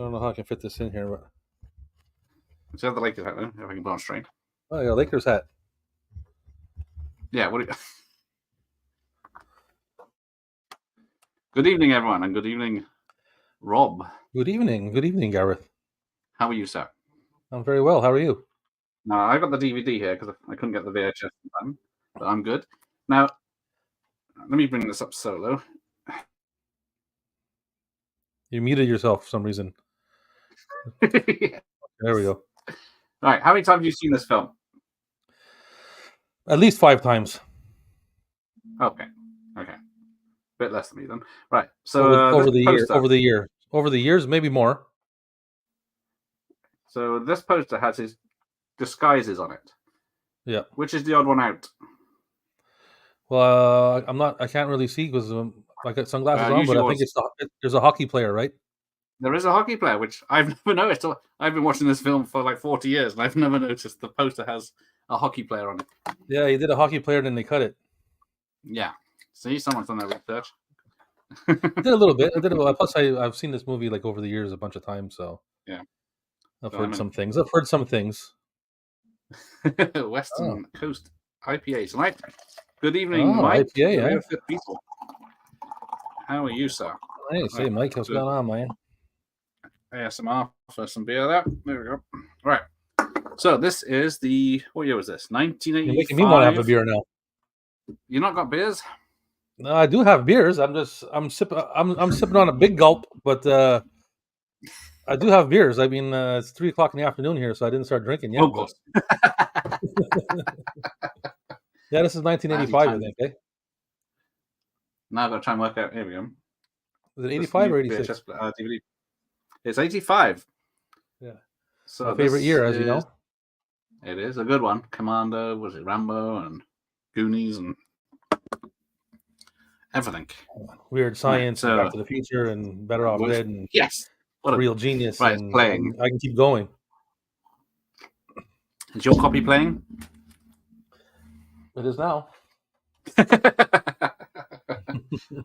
I don't know how I can fit this in here, but Let's have the Lakers hat then, if I can put on straight. oh, I got a Lakers hat. Yeah, what do you... Good evening, everyone, and good evening, Rob. Good evening, Gareth. How are you, sir? I'm very well. How are you? No, I got the DVD here because I couldn't get the VHS in time, but I'm good. Now, let me bring this up solo. You muted yourself for some reason. Yeah. There we go. Right, how many times have you seen this film? At least 5 times. Okay. Bit less than me then. Right, so over the poster, over the years, maybe more. So this poster has his disguises on it. Yeah. Which is the odd one out? Well, I can't really see because I got sunglasses on, but I think there's a hockey player, right? There is a hockey player, which I've never noticed. I've been watching this film for like 40 years, and I've never noticed the poster has a hockey player on it. Yeah, he did a hockey player, then they cut it. Yeah. See, someone's done their research. I did a little bit. Plus, I've seen this movie like over the years a bunch of times, so yeah, I've heard some things. Western Coast IPA tonight. Good evening, Mike. IPA, people. How are you, sir? Hey, say, Mike, what's going on, man? ASMR for some beer there. There we go. All right. So this is what year was this? 1985. You're making me want to have a beer now. You not got beers? No, I do have beers. I'm sipping on a big gulp, but I do have beers. I mean, it's 3:00 in the afternoon here, so I didn't start drinking yet. Of course. Yeah, this is 1985, I think. Eh? Now I've got to try and work out. Here we go. Is it 85 or 86? DVD. It's 85. Yeah. So my favorite year, as you know. It is a good one. Commando, was it Rambo and Goonies and everything. Weird Science, and Back to the Future, and Better Off Dead, and yes, what Real Genius. Right, and playing. I can keep going. Is your copy playing? It is now.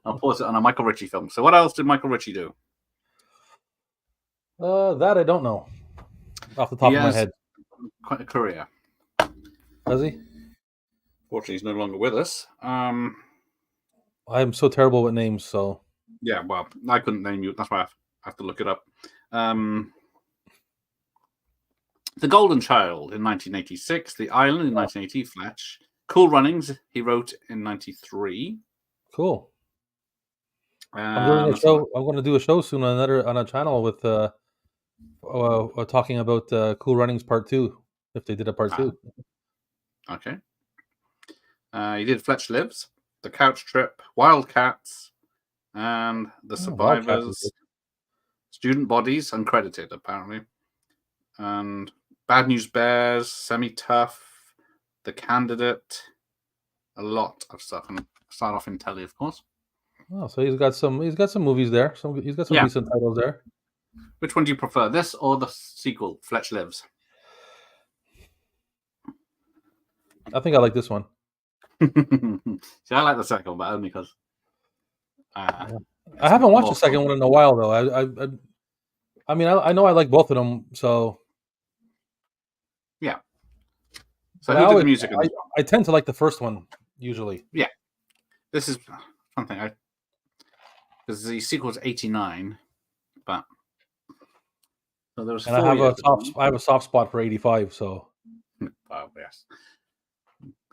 I'll pause it on a Michael Ritchie film. So what else did Michael Ritchie do? That I don't know. Off the top of my head. Quite a career. Does he? Fortunately, he's no longer with us. I'm so terrible with names, so... Yeah, well, I couldn't name you. That's why I have to look it up. The Golden Child in 1986. The Island in 1980. Fletch. Cool Runnings, he wrote in 93. Cool. I'm doing a show. I'm going to do a show soon on a channel with talking about Cool Runnings Part 2, if they did a Part 2. Okay. He did Fletch Lives, The Couch Trip, Wildcats, and The Survivors. Student Bodies, uncredited, apparently. And Bad News Bears, Semi-Tough, The Candidate, a lot of stuff. And start off in telly, of course. Oh, so he's got some movies there. He's got some decent titles there. Which one do you prefer, this or the sequel, Fletch Lives? I think I like this one. See, I like the second one, but only because I haven't watched the second one in a while, though. I mean, I know I like both of them, so yeah. So who did the music? I tend to like the first one usually. Yeah, this is something because the sequel is 89, but so there was. And I have a soft spot for 85. So. Oh yes.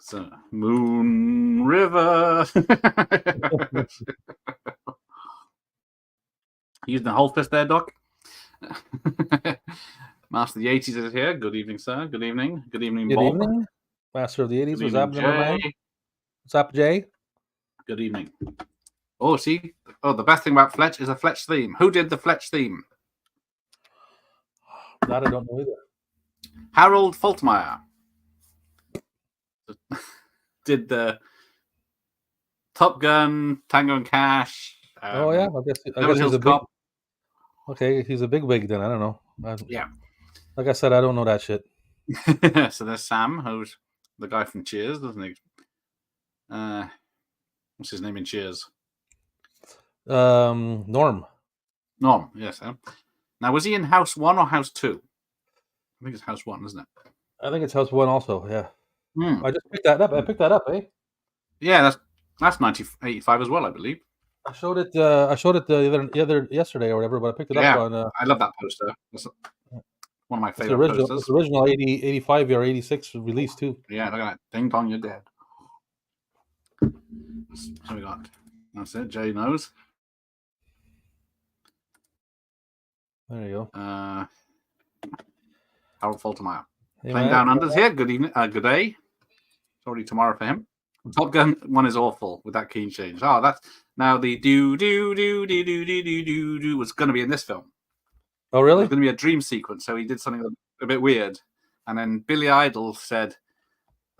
So Moon River. Using the whole fist there, Doc. Master of the 80s is here. Good evening, sir. Good evening. Good evening, Bob. Good evening. Master of the 80s. What's up, man? What's up, Jay? Good evening. Oh, see? Oh, the best thing about Fletch is a Fletch theme. Who did the Fletch theme? That I don't know either. Harold Faltermeyer did the Top Gun, Tango and Cash. Oh yeah, I guess he's a big. Okay, he's a big wig then. I don't know. Yeah. Like I said, I don't know that shit. So there's Sam, who's the guy from Cheers, doesn't he? What's his name in Cheers? Norm. Norm, yes. Now, was he in House 1 or House 2? I think it's House 1, isn't it? I think it's House 1 also. Yeah. Hmm. I just picked that up. I picked that up, eh? Yeah, that's 1985 as well, I believe. I showed it. I showed it the other yesterday or whatever, but I picked it up Yeah, on. I love that poster. That's one of my It's the favorite original. posters. It's the original 85 or 86 release too. Yeah, look at that. Ding dong, you're dead. So we got. That's it. Jay knows. There you go. Harold Faltermeyer. Hey, Playing man. Down Under's here. Good evening. Good day. It's already tomorrow for him. Top Gun one is awful with that key change. Oh, that's now the do was going to be in this film. Oh, really? It was going to be a dream sequence, so he did something a bit weird, and then Billy Idol said,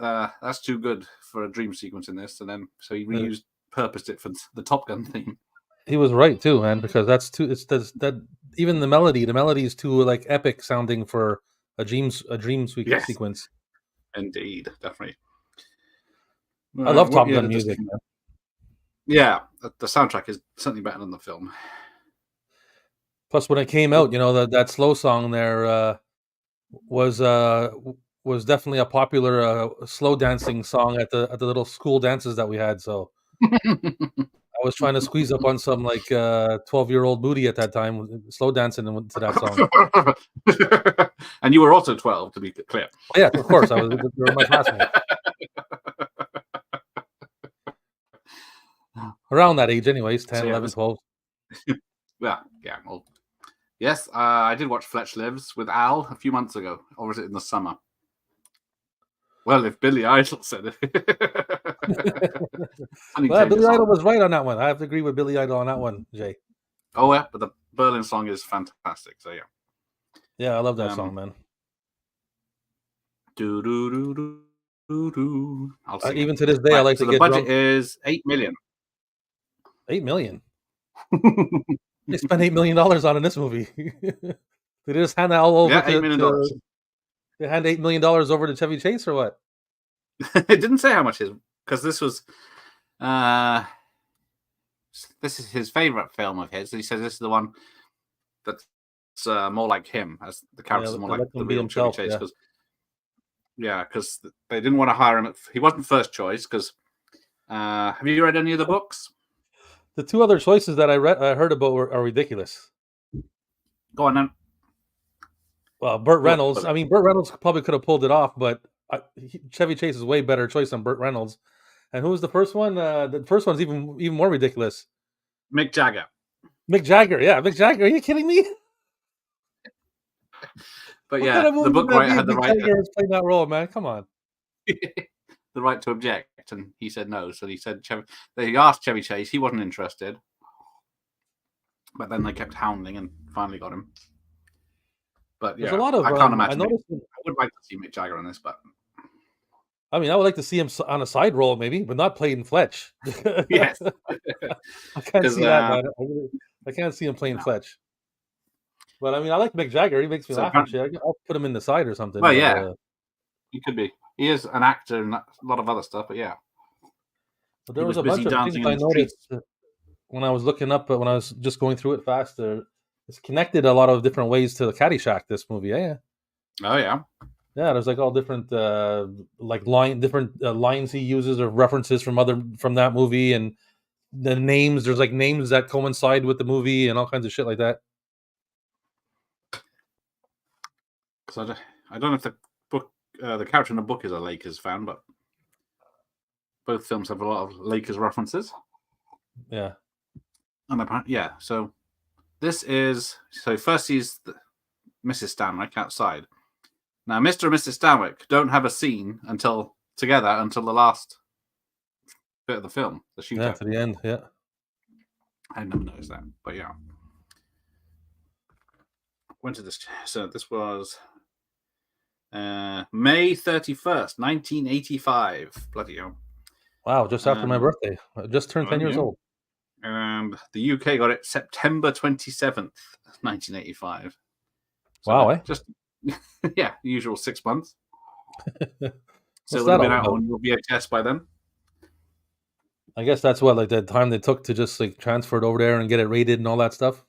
"That's too good for a dream sequence in this," and then so he purposed it for the Top Gun theme. He was right too, man, because that's too. That even the melody is too like epic sounding for a dream sequence. Indeed, definitely. I love Top Gun music. Man. Yeah, the soundtrack is certainly better than the film. Plus, when it came out, that slow song there was definitely a popular slow dancing song at the little school dances that we had. So I was trying to squeeze up on some like 12-year-old booty at that time, slow dancing to that song. And you were also 12, to be clear. Yeah, of course. I was. They were my classmates. Around that age, anyways, 10, 11, 12. Yeah. Well, yes, I did watch Fletch Lives with Al a few months ago, or was it in the summer? Well, if Billy Idol said it. Well, Billy Idol was right on that one. I have to agree with Billy Idol on that one, Jay. Oh, yeah, but the Berlin song is fantastic, so yeah. Yeah, I love that song, man. Even to this day, I like to get drunk. The budget is $8 million. $8 million? They spent $8 million on this movie. They just hand that all over $8 million. They hand $8 million over to Chevy Chase or what? It didn't say how much his, because this was this is his favorite film of his. He says this is the one that's more like him, as the character's more like the real Chevy Chase. Because they didn't want to hire him. He wasn't first choice. Because have you read any of the books? The two other choices that I heard about are ridiculous. Go on then. Well, Burt Reynolds. I mean, Burt Reynolds probably could have pulled it off, but Chevy Chase is way better choice than Burt Reynolds. And who was the first one? The first one's even more ridiculous. Mick Jagger. Mick Jagger, yeah, Mick Jagger. Are you kidding me? But yeah, the book writer had the right to play that role, man. Come on. The right to object, and he said no. So he said they asked Chevy Chase. He wasn't interested, but then they kept hounding and finally got him. But yeah, there's a lot of. I can't imagine. I would like to see Mick Jagger in this, but I mean, I would like to see him on a side role, maybe, but not playing Fletch. Yes, I can't see that. I can't see him playing Fletch. But I mean, I like Mick Jagger. He makes me laugh and shit. I'll put him in the side or something. Well, yeah, he could be. He is an actor and a lot of other stuff, but yeah. But there was a bunch of things I noticed when I was looking up, when I was just going through it faster. It's connected a lot of different ways to the Caddyshack, this movie. Yeah. Oh, yeah. Yeah, there's like all different lines he uses or references from that movie, and the names. There's like names that coincide with the movie and all kinds of shit like that. Because I don't know if the book, the character in the book is a Lakers fan, but both films have a lot of Lakers references. Yeah. And yeah, so this is first he's Mrs. Stanwyck outside. Now, Mr. and Mrs. Stanwyck don't have a scene until the last bit of the film, the shootout. Yeah, to the end, yeah. I never noticed that, but yeah. When did this? So this was May 31st, 1985. Bloody hell. Wow, just after my birthday. I just turned 10 years old. And the UK got it September 27th, 1985. So wow, just yeah, the usual 6 months. So it would that have been out on VHS by then. I guess that's what, like, the time they took to just like transfer it over there and get it rated and all that stuff.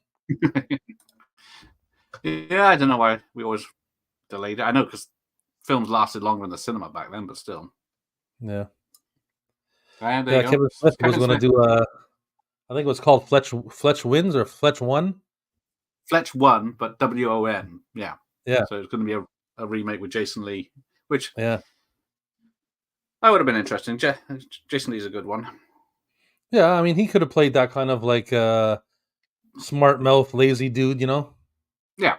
Yeah, I don't know why we always delayed it. I know because films lasted longer in the cinema back then, but still. Yeah. And there Yeah, you go. Kevin Smith was Kevin gonna Smith. do, I think it was called Fletch Wins or Fletch Won? Fletch won, but WON. Yeah. Yeah, So it's going to be a remake with Jason Lee, which yeah. that would have been interesting. Jason Lee's a good one. Yeah, I mean, he could have played that kind of, like, smart mouth, lazy dude, you know? Yeah,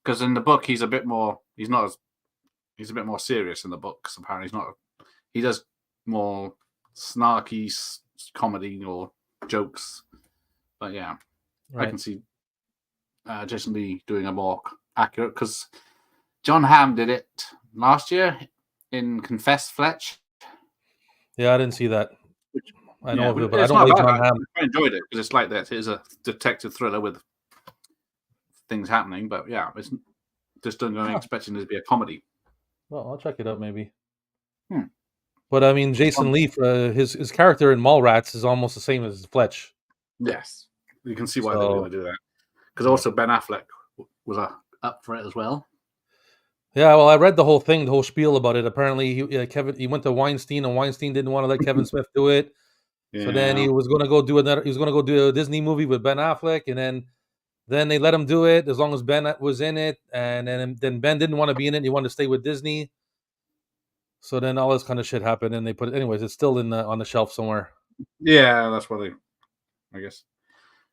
because in the book he's a bit more. He's not as. He's a bit more serious in the books. Apparently, he's not. He does more snarky comedy or jokes. But yeah, I Right. can see Jason Lee doing a more accurate because John Hamm did it last year in Confess Fletch. Yeah, I didn't see that. Which, I know yeah, of it, but I it's don't not like bad. John Hamm. I enjoyed it because it's like that. It is a detective thriller with things happening, but yeah, it's just don't go Huh. expecting it to be a comedy. Well, I'll check it out maybe. Hmm. But, I mean, Jason Lee, his character in Mallrats is almost the same as Fletch. Yes, you can see why they were So, going to do that because yeah. also Ben Affleck was up for it as well. Yeah, well, I read the whole thing, the whole spiel about it. Apparently, he went to Weinstein, and Weinstein didn't wanna let Kevin Smith do it. So then Yeah, he was gonna go do a Disney movie with Ben Affleck, and then they let him do it as long as Ben was in it, and then Ben didn't wanna be in it, he wanted to stay with Disney. So then all this kind of shit happened, and they put it anyways, it's still on the shelf somewhere. yeah, that's what they. I guess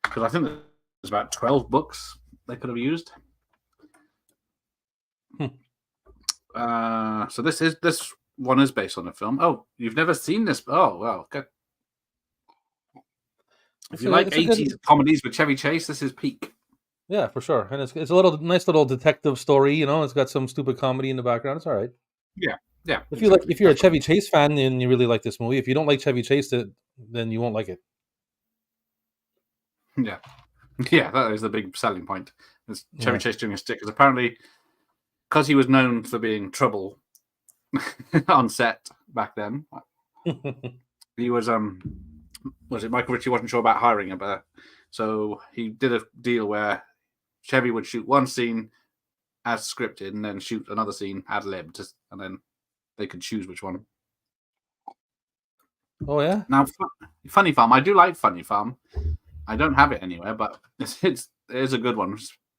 because I think there's about 12 books they could have used. Hmm. So this one is based on a film. Oh, you've never seen this? Oh, well, good. If you like It's a good 80s comedies with Chevy Chase, this is peak. yeah, for sure, and it's a little nice little detective story, you know, it's got some stupid comedy in the background, it's alright. Yeah, yeah, If exactly. you're a That's what. Chevy Chase fan and you really like this movie, if you don't like Chevy Chase, then you won't like it. Yeah, yeah, that is the big selling point. Is Chevy Yeah. Chase doing a stick? Because apparently, because he was known for being trouble on set back then, he was it Michael Ritchie wasn't sure about hiring him, but so he did a deal where Chevy would shoot one scene as scripted and then shoot another scene ad lib, and then they could choose which one. Oh, yeah? Now, Funny Farm, I do like Funny Farm. I don't have it anywhere, but it is a good one,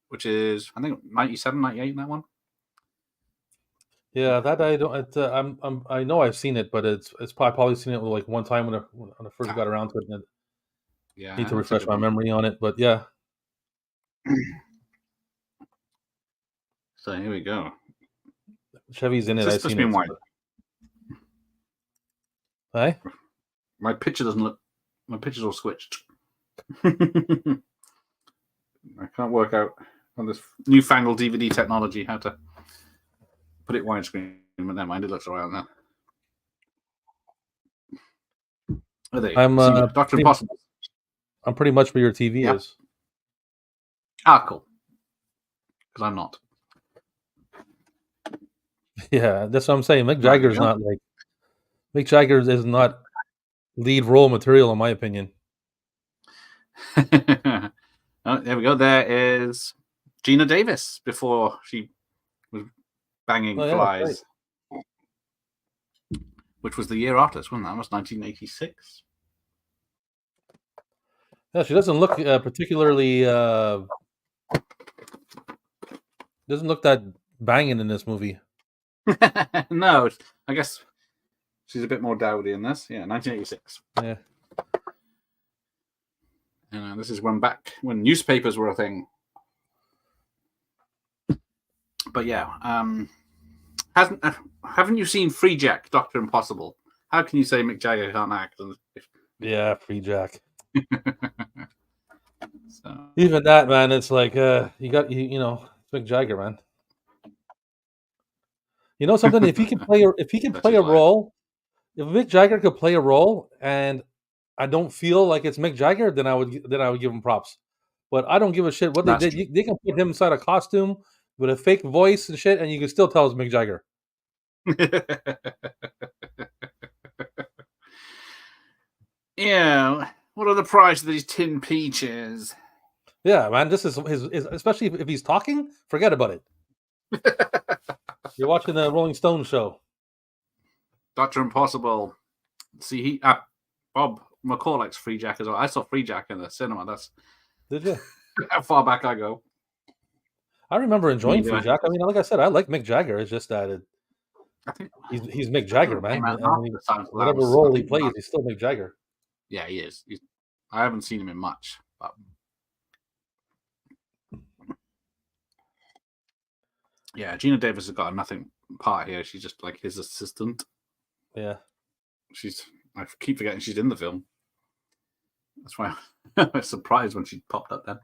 which is I think 97, 98, that one. Yeah, that I don't. I know I've seen it, but it's probably seen it like one time when I first Ah, got around to it. And I need yeah, to that's a refresh good my one. memory on it, but yeah, So here we go. Chevy's in it. I've This must seen be in it. white. Hey, My picture doesn't look. My picture's all switched. I can't work out on this newfangled DVD technology how to put it widescreen. But never mind, it looks alright on that. Oh, there you go. I'm See, Doctor pretty, Impossible. I'm pretty much where your TV Yeah. is. Ah, cool. Because I'm not. Yeah, that's what I'm saying. Right, there you go. Mick Jagger is not lead role material in my opinion. Oh, there we go. There is Gina Davis before she was banging Oh yeah, that's right. flies, which was the year after this, wasn't that? That was 1986. Yeah, she doesn't look particularly doesn't look that banging in this movie. No, I guess she's a bit more dowdy in this. Yeah, 1986. Yeah. And this is when newspapers were a thing. But yeah, haven't you seen Free Jack, Doctor Impossible? How can you say Mick Jagger can't act? Yeah, Free Jack. So, Even that, man, it's like you know, it's Mick Jagger, man. You know something? If he can that's play his a life. role, if Mick Jagger could play a role, and I don't feel like it's Mick Jagger, then I would give him props. But I don't give a shit what they That's did. true. They can put him inside a costume with a fake voice and shit, and you can still tell it's Mick Jagger. Yeah. What are the price of these tin peaches? Yeah, man, this is his especially if he's talking, forget about it. You're watching the Rolling Stone show. Doctor Impossible. See, Bob McCall likes Free Jack as well. I saw Free Jack in the cinema. That's Did you? how far back I go. I remember enjoying Free Neither. Jack. I mean, like I said, I like Mick Jagger. It's just that I think he's Mick I think Jagger, it came man. out I after mean, the time that whatever was. I role he think plays, he's still Mick Jagger. yeah, he is. I haven't seen him in much, but yeah, Gina Davis has got a nothing part here. She's just like his assistant. Yeah. I keep forgetting she's in the film. That's why I was surprised when she popped up then.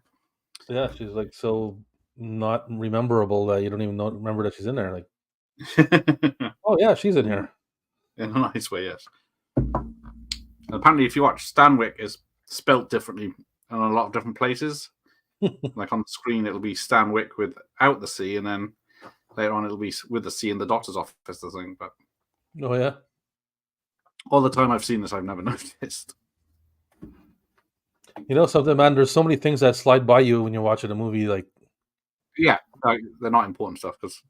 Yeah, she's like so not rememberable that you don't even remember that she's in there. Like, oh yeah, she's in here. In a nice way, yes. And apparently, if you watch, Stanwyck is spelt differently in a lot of different places. Like on the screen, it'll be Stanwyck without the C, and then later on, it'll be with the C in the doctor's office or something. But Oh yeah. all the time I've seen this, I've never noticed. You know something, man? There's so many things that slide by you when you're watching a movie. Like, Yeah, they're not important stuff because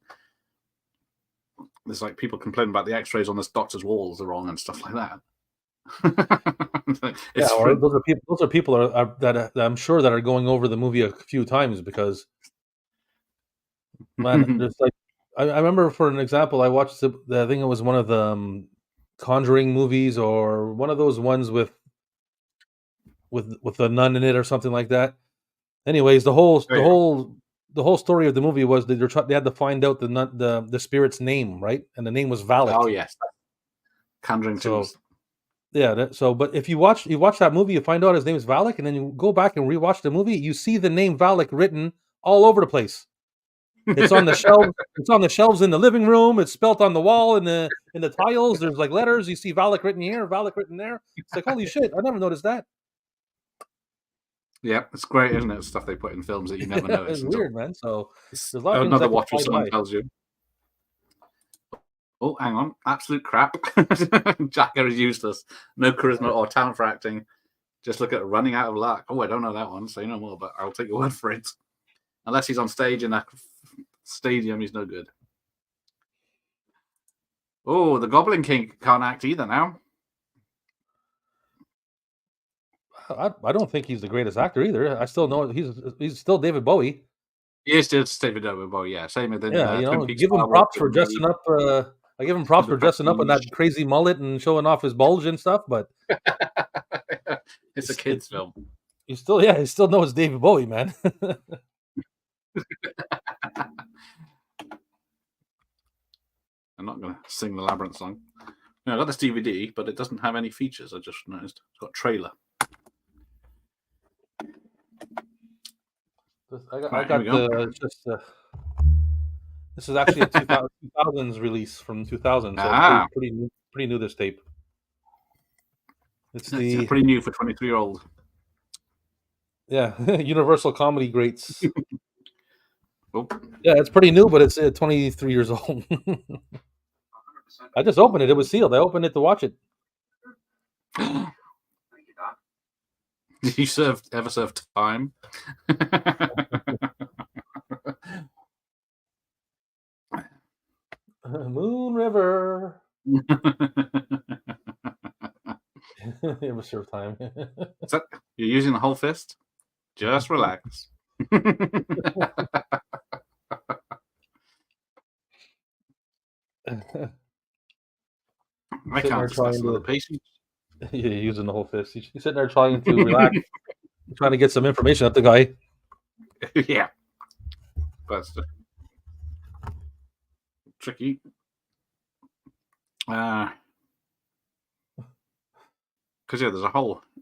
there's like people complaining about the X-rays on this doctor's walls are wrong and stuff like that. yeah, or those are people that I'm sure that are going over the movie a few times because, man, there's like I remember for an example, I watched I think it was one of the Conjuring movies or one of those ones with a nun in it or something like that. Anyways, the whole story of the movie was that they had to find out the spirit's name, right? And the name was Valak. Oh yes, Conjuring So 2. yeah, but if you watch that movie, you find out his name is Valak, and then you go back and rewatch the movie, you see the name Valak written all over the place. It's on the shelves. It's on the shelves in the living room. It's spelt on the wall in the tiles. There's like letters. You see Valak written here, Valak written there. It's like holy shit! I never noticed that. Yeah, it's great, isn't it? Stuff they put in films that you never notice. It's weird, man. So it's there's a lot of things another that can watch where fly someone by. tells you, "Oh, hang on, absolute crap." Jagger is useless. No charisma or talent for acting. Just look at running out of luck. Oh, I don't know that one. Say no more, but I'll take your word for it. Unless he's on stage in a stadium, he's no good. Oh, the Goblin King can't act either now. I don't think he's the greatest actor either. I still know he's still David Bowie. He is still David Bowie, yeah. Same with Yeah, Twin Peaks. give him props for dressing up. I give him props The for dressing up in that Prestige. crazy mullet and showing off his bulge and stuff. But It's a kids' film. he still knows David Bowie, man. I'm not going to sing the Labyrinth song. No, I got this DVD, but it doesn't have any features. I just noticed. It's got a trailer. This is actually a 2000s release from 2000, so it's pretty new. This tape. It's pretty new for 23-year-old. Yeah, Universal Comedy Greats. Oh. Yeah, it's pretty new, but it's 23 years old. I just opened it. It was sealed. I opened it to watch it. Did you ever serve time? Moon River. Ever serve time? You're using the whole fist? Just relax. I can't discuss another patient. You're using the whole fist. He's sitting there trying to relax, trying to get some information out the guy. Yeah. But tricky. Because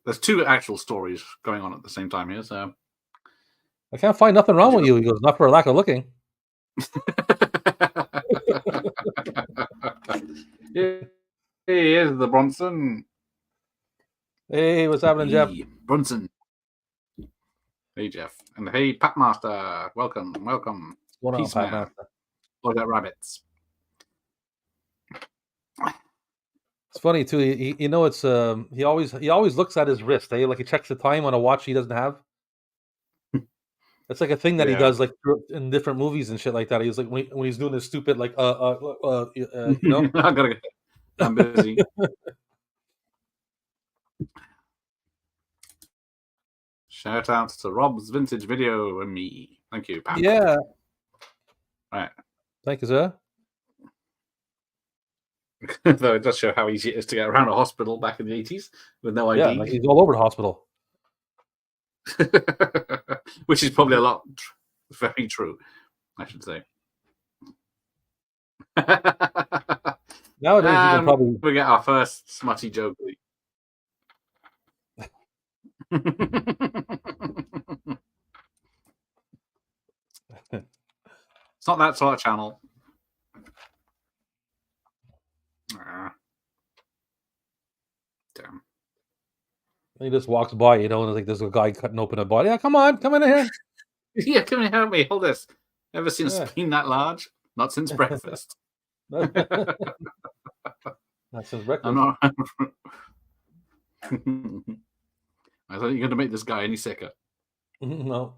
there's two actual stories going on at the same time here, so I can't find nothing wrong with you. He goes, not for a lack of looking. Here's the Bronson. Hey, what's happening, Jeff? Bronson. Hey, Jeff. And hey, Pat Master. Welcome. What's going on, Pat Master? Look at rabbits. It's funny too. It's he always looks at his wrist. Like he checks the time on a watch he doesn't have. It's like a thing that he Yeah. does, like, in different movies and shit like that. He's like when he's doing this stupid, like, you know? I gotta go. I'm busy. Shout out to Rob's Vintage Video and me. Thank you, pal. Yeah. Right. Thank you, sir. Though it does show how easy it is to get around a hospital back in the 80s with no Yeah, ID. like, he's all over the hospital. Which is probably a lot very true, I should say. Nowadays, you can probably we get our first smutty joke. It's not that sort of channel. Damn. he just walks by, you know, and like there's a guy cutting open a body. Yeah, come on, come in here. Yeah, come and help me. Hold this. Ever seen a Yeah. spleen that large? Not since breakfast. Not since breakfast. I'm not. I thought you were going to make this guy any sicker. No.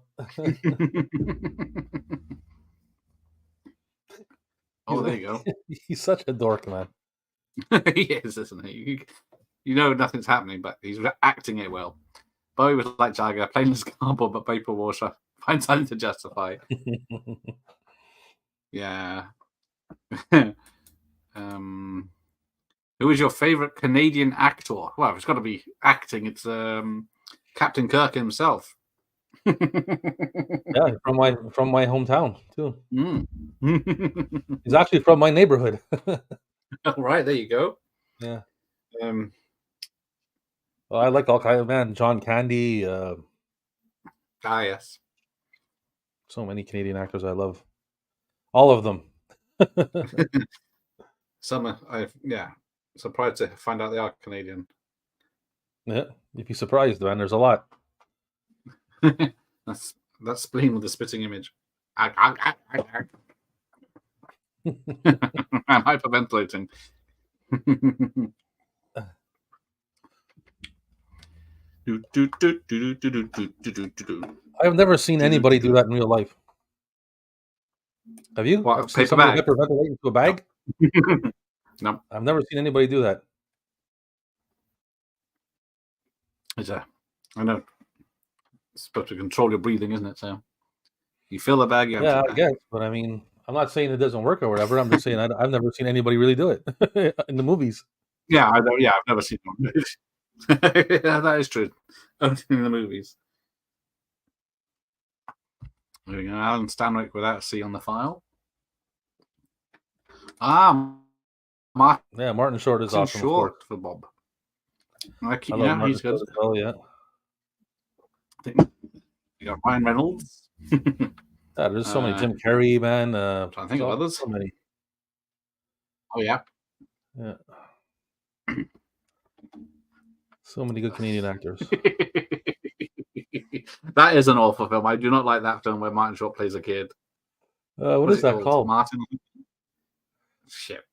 Oh, there you go. He's such a dork, man. He is, isn't he? You know nothing's happening, but he's acting it well. Bowie was like Jagger, plainless cardboard but paper water. Find something to justify. Yeah. Who is your favorite Canadian actor? Well, it's got to be acting. It's Captain Kirk himself. Yeah, from my hometown too. Mm. He's actually from my neighborhood. All right, there you go. Yeah. Well, I like all kinds of man. John Candy. Yes. So many Canadian actors I love. All of them. Some surprised to find out they are Canadian. Yeah, you'd be surprised, man. There's a lot. That's spleen with the spitting image. I'm hyperventilating. I've never seen anybody do that in real life. Have you? What, Seen paper somebody bag? hyperventilate into a bag? No. I've never seen anybody do that. I know. It's supposed to control your breathing, isn't it? So you fill the bag, you Yeah, empty I guess. But I mean, I'm not saying it doesn't work or whatever. I'm just saying I've never seen anybody really do it in the movies. Yeah, I know. Yeah, I've never seen one. Yeah, that is true. Only in the movies. There we go. Alan Stanwyck without C on the file. Martin. Yeah, Martin Short is awesome. Short for Bob. I love Martin he's good. Short as well, yeah. I think you got Ryan Reynolds. Yeah, there's so many. Jim Carrey, man. I'm trying to think of others. So many. Oh yeah. Yeah. So many good Canadian actors. That is an awful film. I do not like that film where Martin Short plays a kid. What is that called? Martin. Shit.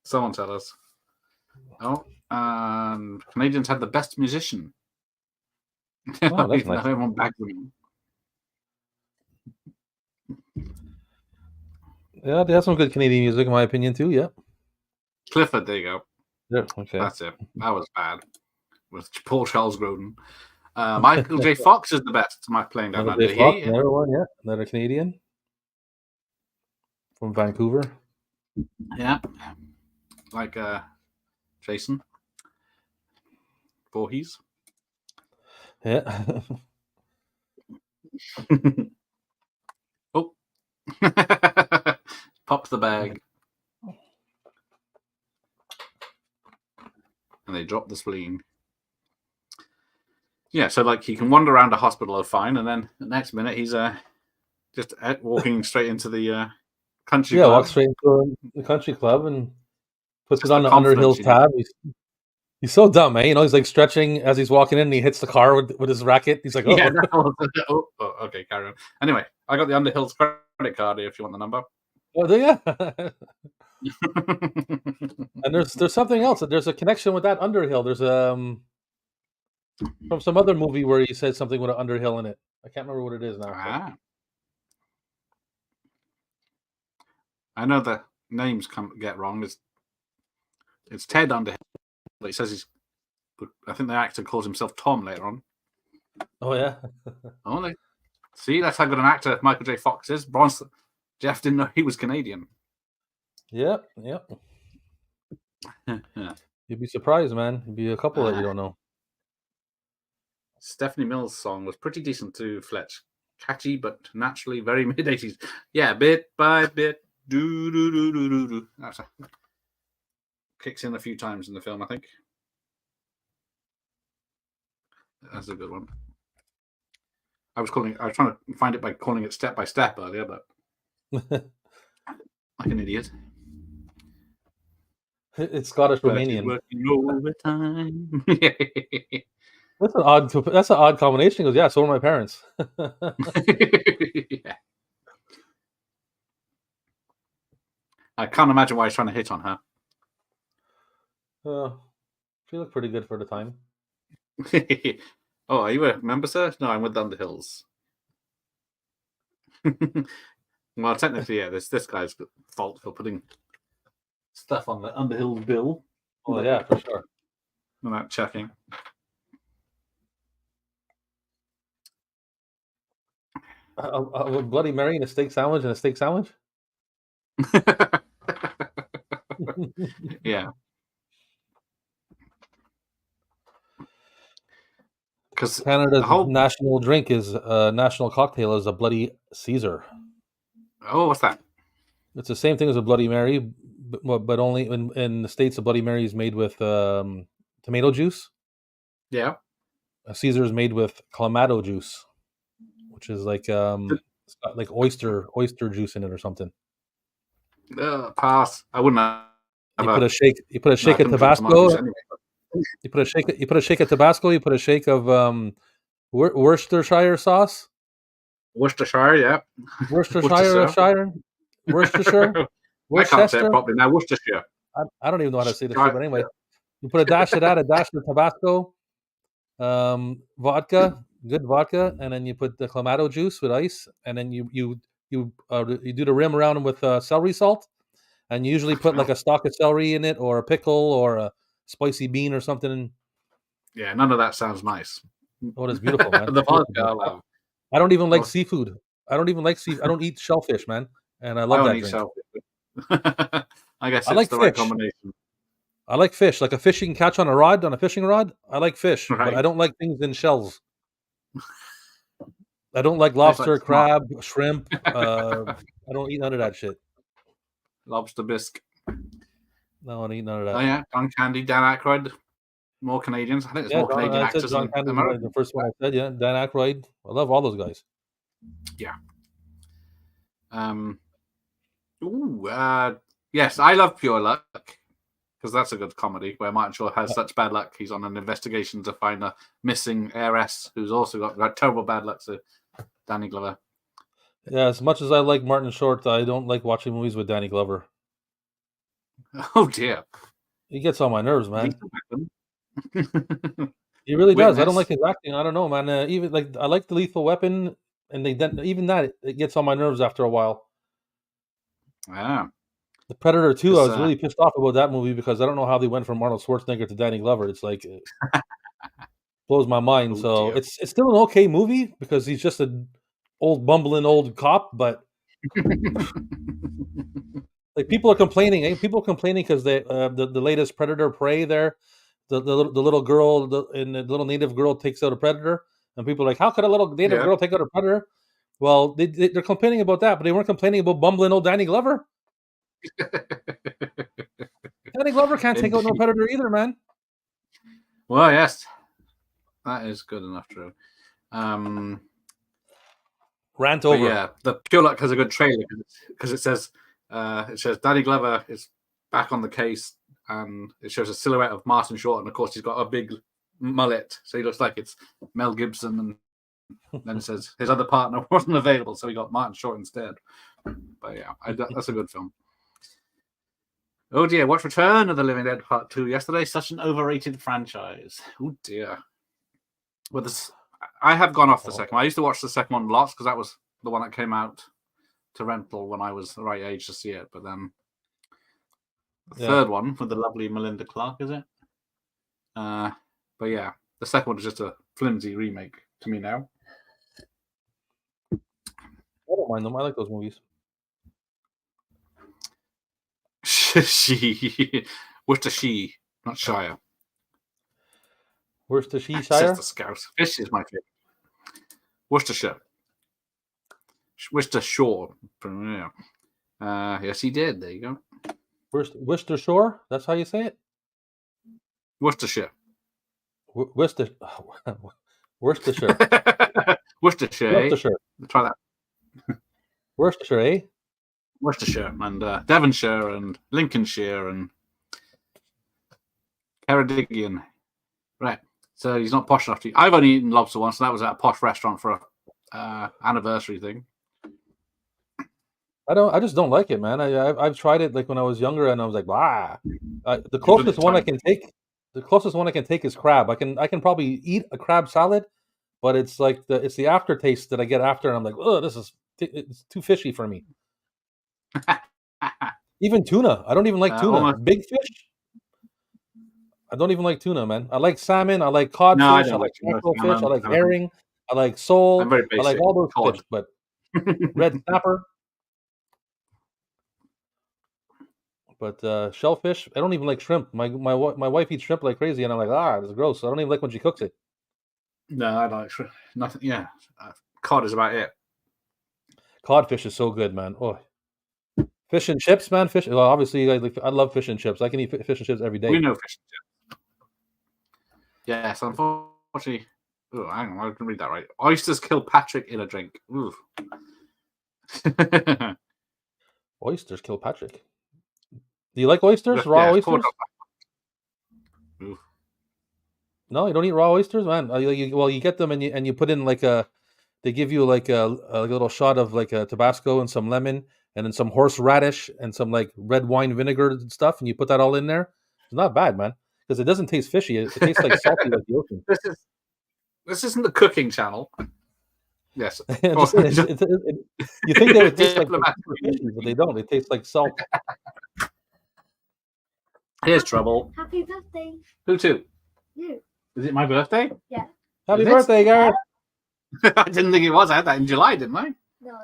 Someone tell us. Oh, Canadians had the best musician. Oh, that's nice. Everyone backed them. Yeah, they have some good Canadian music, in my opinion, too. Yeah. Clifford, there you go. Yeah, okay. That's it. That was bad. With Paul Charles Grodin. Michael J. Fox is the best. Am I playing down under here? Another one, yeah. Another Canadian. From Vancouver. Yeah. Like Jason Voorhees. Yeah. Oh. Pop the bag. And they drop the spleen. Yeah, so like he can wander around a hospital fine, and then the next minute he's just walking straight into the country club. Yeah, walks straight into the country club and puts it on the Underhill tab. He's so dumb, man. You know, he's like stretching as he's walking in, and he hits the car with his racket. He's like, "Oh, yeah, okay, carry on." Anyway, I got the Underhill's credit card here if you want the number. Oh, yeah. And there's something else. There's a connection with that Underhill. There's from some other movie where he said something with an Underhill in it. I can't remember what it is now. So. I know the names get wrong. It's Ted Underhill. But he says he's. I think the actor calls himself Tom later on. Oh yeah. Oh, see, that's how good an actor Michael J. Fox is. Jeff didn't know he was Canadian. Yep. You'd be surprised, man. There'd be a couple that you don't know. Stephanie Mills' song was pretty decent too, Fletch. Catchy, but naturally very mid-80s. Yeah, bit by bit. Do do do do do do. Kicks in a few times in the film, I think. That's a good one. I was trying to find it by calling it Step by Step earlier, but like an idiot. It's Scottish Romanian. Working overtime. That's an odd combination. He goes, yeah, so are my parents. Yeah. I can't imagine why he's trying to hit on her. She looked pretty good for the time. Oh, are you a member, sir? No, I'm with the Underhills. Well, technically, yeah, this guy's fault for putting stuff on the Underhills bill. Oh, yeah, for sure. Without checking. A Bloody Mary and a steak sandwich and a steak sandwich? Yeah. Because Canada's national drink national cocktail is a Bloody Caesar. Oh, what's that? It's the same thing as a Bloody Mary, but only in the States, a Bloody Mary is made with tomato juice. Yeah. A Caesar is made with clamato juice, which is like it's got like oyster juice in it or something. Pass. I wouldn't have. You put a shake of Tabasco. Anyway. You put a shake of Tabasco. You put a shake of Worcestershire sauce. Worcestershire, yeah. Worcestershire. I can't say it properly now. Worcestershire. I don't even know how to say this, but anyway, you put a dash of that, a dash of Tabasco, vodka, good vodka, and then you put the clamato juice with ice, and then you do the rim around with celery salt, and you usually put like a stalk of celery in it, or a pickle, or a spicy bean, or something. Yeah, none of that sounds nice. Oh, it's beautiful, man. The vodka I love. I don't even like seafood. I don't even like seafood. I don't eat shellfish, man, and I love that drink. I guess it's the right combination. I like fish, like a fish you can catch on a fishing rod. I like fish, but I don't like things in shells. I don't like lobster, crab, shrimp. I don't eat none of that shit. Lobster bisque. No, I don't eat none of that. Oh yeah, John Candy, Dan Aykroyd. More Canadians. I think there's more Canadian actors than American. The first one I said, yeah. Dan Aykroyd. I love all those guys. Yeah. Yes, I love Pure Luck because that's a good comedy where Martin Short has such bad luck. He's on an investigation to find a missing heiress who's also got terrible bad luck. So Danny Glover. Yeah, as much as I like Martin Short, I don't like watching movies with Danny Glover. Oh dear. He gets on my nerves, man. He really does. I don't like his acting. I don't know, man. Even like I like the Lethal Weapon, and even that it gets on my nerves after a while. Yeah. The Predator 2, I was really pissed off about that movie because I don't know how they went from Arnold Schwarzenegger to Danny Glover. It's like it blows my mind. So dear. It's still an okay movie because he's just an old bumbling old cop, but like people are complaining. People complaining because the latest Predator Prey there. The little girl and the little native girl takes out a predator, and people are like, how could a little native girl take out a predator? Well, they're complaining about that, but they weren't complaining about bumbling old Danny Glover. Danny Glover can't take out no predator either, man. Well, yes, that is good enough, true. Rant over. Yeah, the Pure Luck has a good trailer because it says Danny Glover is back on the case. And it shows a silhouette of Martin Short, and of course he's got a big mullet, so he looks like it's Mel Gibson. And then it says his other partner wasn't available, so he got Martin Short instead. But yeah, that's a good film. Oh dear, watch Return of the Living Dead Part 2 yesterday. Such an overrated franchise. Oh dear. With I have gone off the second one. I used to watch the second one lots because that was the one that came out to rental when I was the right age to see it. But then the third one with the lovely Melinda Clark, is it? But yeah, the second one is just a flimsy remake to me now. I don't mind them. I like those movies. Worcestershire, not Shire. Worcestershire? Says the Scouse. Fish is my favorite. Worcestershire. Yeah. Yes, he did. There you go. Worcestershire? That's how you say it? Worcestershire. Worcestershire. Worcestershire. Worcestershire. Try that. Worcestershire, eh? Worcestershire and Devonshire and Lincolnshire and Ceredigion. Right. So he's not posh enough to eat. I've only eaten lobster once, and that was at a posh restaurant for a anniversary thing. I just don't like it, man. I've tried it like when I was younger, and I was like, ah. The closest one I can take is crab. I can probably eat a crab salad, but it's like it's the aftertaste that I get after, and I'm like, oh, it's too fishy for me. Even tuna, I don't even like tuna. Almost. Big fish, I don't even like tuna, man. I like salmon, I like codfish, I like mackerel fish, I like herring, I like sole, I'm very basic. I like all those fish, but red snapper. But shellfish, I don't even like shrimp. My wife eats shrimp like crazy, and I'm like, this is gross. I don't even like when she cooks it. No, I like shrimp. Nothing. Yeah, cod is about it. Codfish is so good, man. Oh, fish and chips, man. Fish. Well, obviously, I love fish and chips. I can eat fish and chips every day. We know fish and chips. Yes, unfortunately. Oh, hang on, I didn't read that right. Oysters kill Patrick in a drink. Oysters kill Patrick. Do you like oysters? Raw oysters? No, you don't eat raw oysters, man. You get them and you put in they give you like a little shot of like a Tabasco and some lemon and then some horseradish and some like red wine vinegar and stuff, and you put that all in there. It's not bad, man, because it doesn't taste fishy. It tastes like salty like the ocean. This isn't the cooking channel. Yes. You think they would taste like fishy, but they don't. They taste like salt. Here's trouble. Happy birthday. Who to? You. Is it my birthday? Yeah. Happy birthday, Gareth. I didn't think it was. I had that in July, didn't I? No.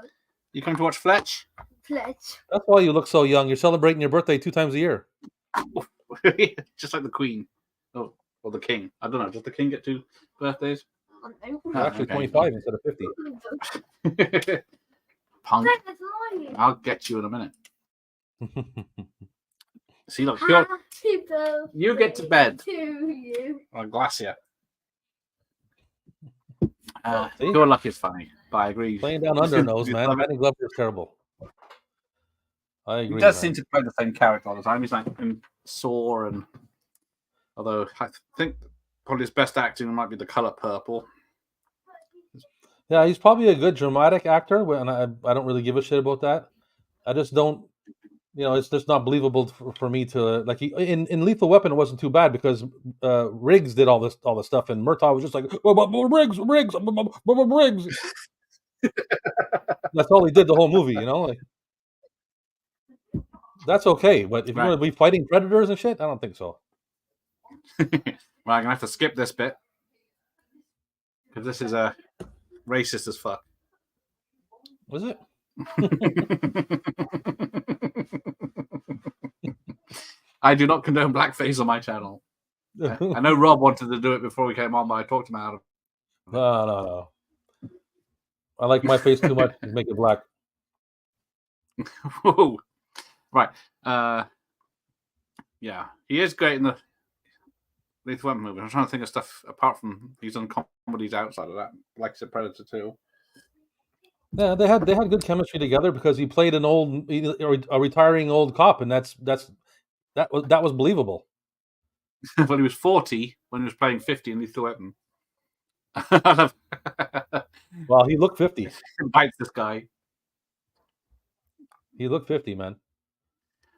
You come to watch Fletch? Fletch. That's why you look so young. You're celebrating your birthday 2 times a year. Just like the Queen. Oh, or the King. I don't know. Does the King get 2 birthdays? Actually, 25 instead of 50. Punk. I'll get you in a minute. See, look, you get to bed. To you. I'll glass you. Your luck is funny, but I agree. Playing down under nose, man. Danny Glover is terrible. I agree. He does seem to play the same character all the time. He's like in Saw, and although I think probably his best acting might be The Color Purple. Yeah, he's probably a good dramatic actor, and I don't really give a shit about that. I just don't. It's just not believable for me to like. In Lethal Weapon, it wasn't too bad because Riggs did all the stuff, and Murtaugh was just like Riggs. That's all he did the whole movie, like. That's okay, but if you're going to be fighting predators and shit, I don't think so. Well, I'm gonna have to skip this bit because this is racist as fuck. Was it? I do not condone blackface on my channel. I know Rob wanted to do it before we came on, but I talked him out of it. No. I like my face too much to make it black. Whoa. Right. Yeah, he is great in the Lethal Weapon movie. I'm trying to think of stuff apart from he's done comedies outside of that, like I said, Predator 2. Yeah, they had good chemistry together because he played a retiring old cop, and that was believable. When he was 40, when he was playing 50 in Lethal Weapon. Well, he looked 50. Bites this guy. He looked 50, man.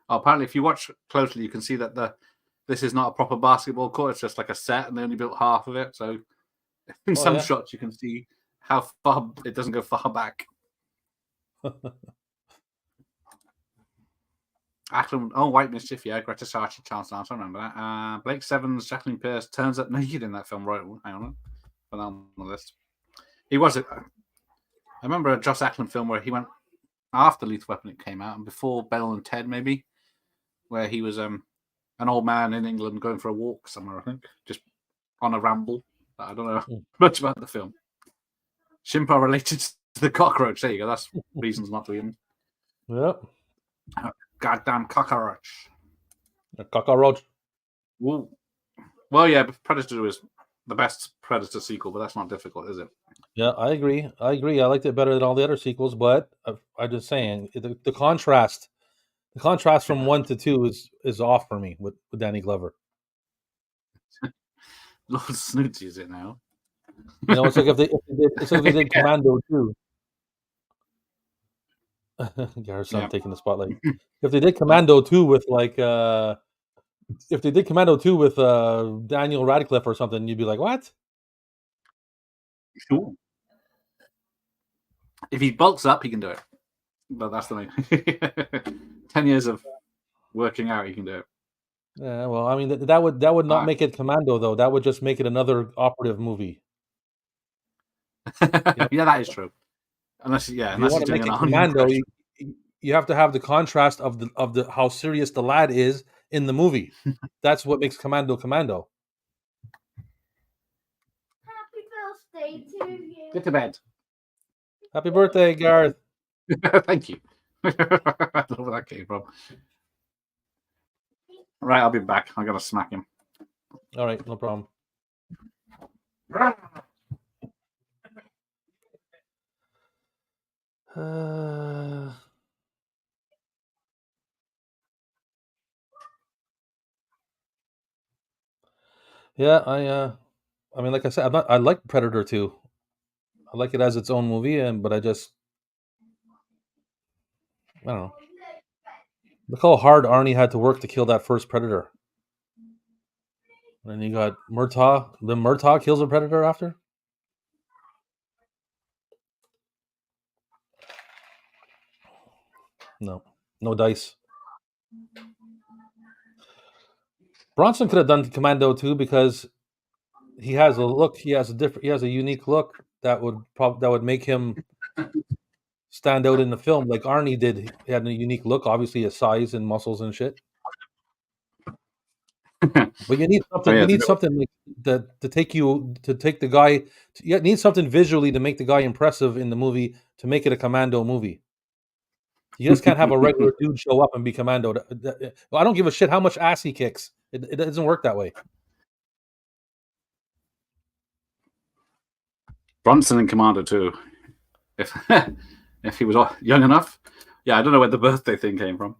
Oh, apparently, if you watch closely, you can see that this is not a proper basketball court. It's just like a set, and they only built half of it. So In some yeah. shots, you can see how far it doesn't go far back. Ackland, White Mischief, yeah, Greta Sarchi, Charles Dance, I remember that. Blake Sevens, Jacqueline Pierce turns up naked in that film. Right, hang on, put that on the list. He was. I remember a Joss Ackland film where he went after Lethal Weapon it came out and before Bell and Ted, maybe, where he was an old man in England going for a walk somewhere. I think just on a ramble. I don't know much about the film. Shimpa related to the cockroach. There you go. That's reasons not to eat. Yep. Goddamn cockroach. A cockroach. Ooh. Well, yeah, but Predator is the best Predator sequel, but that's not difficult, is it? Yeah, I agree. I liked it better than all the other sequels, but I'm just saying the contrast from 1 to 2 is off for me with Danny Glover. Lord Snooty is it now? You know, it's like if they did Commando 2. Garrett's son taking the spotlight. If they did Commando 2 with Daniel Radcliffe or something, you'd be like, what? Sure. If he bulks up, he can do it. But that's the thing. 10 years of working out, he can do it. Yeah, well, I mean that would not make it Commando though. That would just make it another operative movie. Yeah, that is true. Unless he's doing an Commando, you have to have the contrast of the how serious the lad is in the movie. That's what makes Commando. Happy birthday to you. Get to bed. Happy birthday, Gareth. Thank you. I don't know where that came from. Right, I'll be back. I gotta smack him. All right, no problem. Yeah, I mean, like I said, I like Predator 2. I like it as its own movie, but I don't know. Look how hard Arnie had to work to kill that first Predator. And then you got Murtaugh. The Murtaugh kills a Predator after? No dice. Bronson could have done Commando too because he has a look. He has a unique look that would make him stand out in the film, like Arnie did. He had a unique look, obviously his size and muscles and shit. But you need something. You need something like that to take the guy. You need something visually to make the guy impressive in the movie to make it a Commando movie. You just can't have a regular dude show up and be Commando. Well, I don't give a shit how much ass he kicks. It doesn't work that way. Bronson and Commando too. If he was young enough, yeah, I don't know where the birthday thing came from,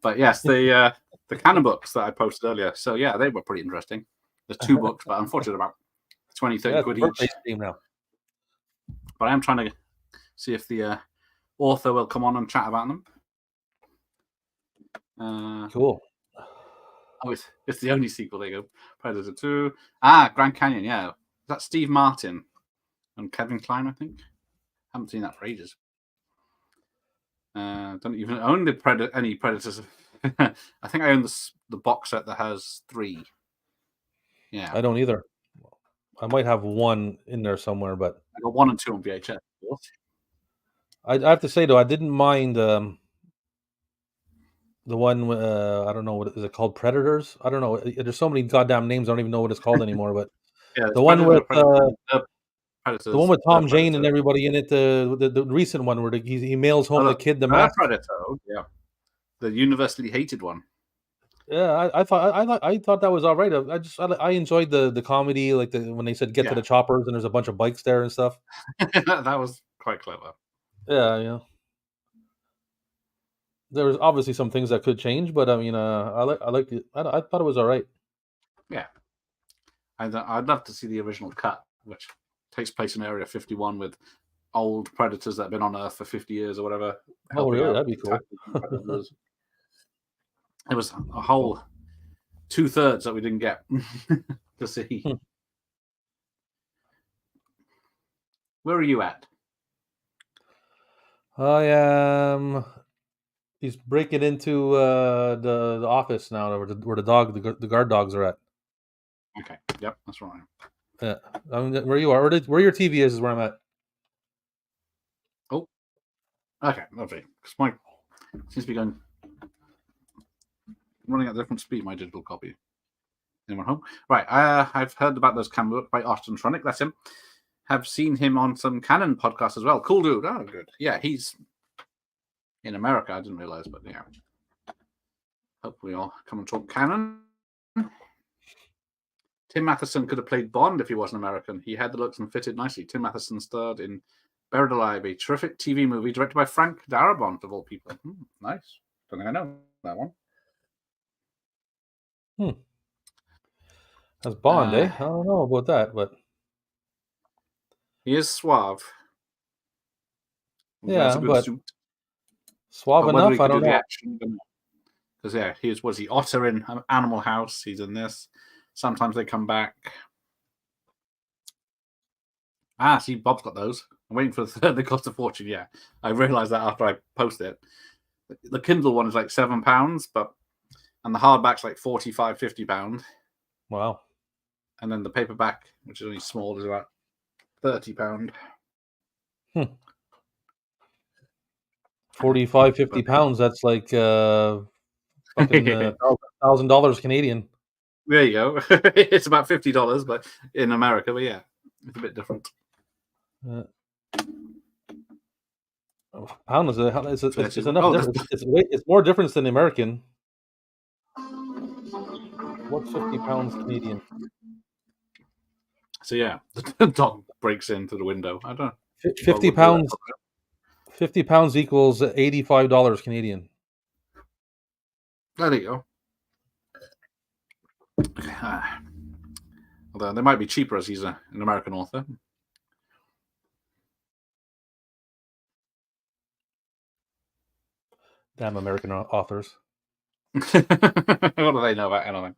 but yes, the canon books that I posted earlier. So yeah, they were pretty interesting. There's 2 books, but unfortunately about 20, 30 quid each. Now. But I am trying to see if the author will come on and chat about them. Cool. Oh, it's the only sequel. There you go. Predator 2. Grand Canyon. Yeah, is that Steve Martin and Kevin Kline? I think. Haven't seen that for ages. Don't even own any Predators. I think I own the box set that has 3. Yeah, I don't either. I might have 1 in there somewhere, but I got 1 and 2 on VHS. I have to say though, I didn't mind the one. I don't know, what is it called? Predators? I don't know. There's so many goddamn names. I don't even know what it's called anymore. But yeah, the one with Predators, the one with Tom Jane and everybody in it. The recent one where he mails home the kid the mask. Predator. Yeah, the universally hated one. Yeah, I thought that was all right. I enjoyed the comedy, like when they said get to the choppers and there's a bunch of bikes there and stuff. That was quite clever. Yeah. There was obviously some things that could change, but I mean, I thought it was all right. Yeah, I'd love to see the original cut, which takes place in Area 51 with old predators that have been on Earth for 50 years or whatever. Oh, really? That'd be cool. It was a whole 2/3 that we didn't get to see. Where are you at? I am. He's breaking into the office now, where the guard dogs are at. Okay. Yep, that's right. Yeah, where you are, where your TV is where I'm at. Oh. Okay, lovely. Because mine seems to be running at a different speed. My digital copy. Anyone home? Right. I've heard about those camera work by Austin Tronick. That's him. Have seen him on some Canon podcasts as well. Cool dude. Oh, good. Yeah, he's in America. I didn't realize, but yeah. Hopefully, I'll come and talk Canon. Tim Matheson could have played Bond if he wasn't American. He had the looks and fitted nicely. Tim Matheson starred in Buried Alive, a terrific TV movie directed by Frank Darabont, of all people. Nice. Don't think I know that one. That's Bond, eh? I don't know about that, but he is suave. Yeah, but suit. Suave enough, I don't know. Because yeah, was he Otter in Animal House? He's in this. Sometimes they come back. See, Bob's got those. I'm waiting for they cost a fortune. Yeah, I realized that after I post it. The Kindle one is like £7, and the hardback's like £45-50. Wow. And then the paperback, which is only small, is about £30. 45, 50 pounds. That's like fucking $1,000 Canadian. There you go. It's about $50, but in America, but yeah, it's a bit different. Pound is it's enough difference. It's more difference than the American. What's 50 pounds Canadian? So yeah, the dog breaks into the window. I don't know. 50 pounds. 50 pounds equals $85 Canadian. There you go. Although they might be cheaper as he's an American author. Damn American authors. What do they know about anything?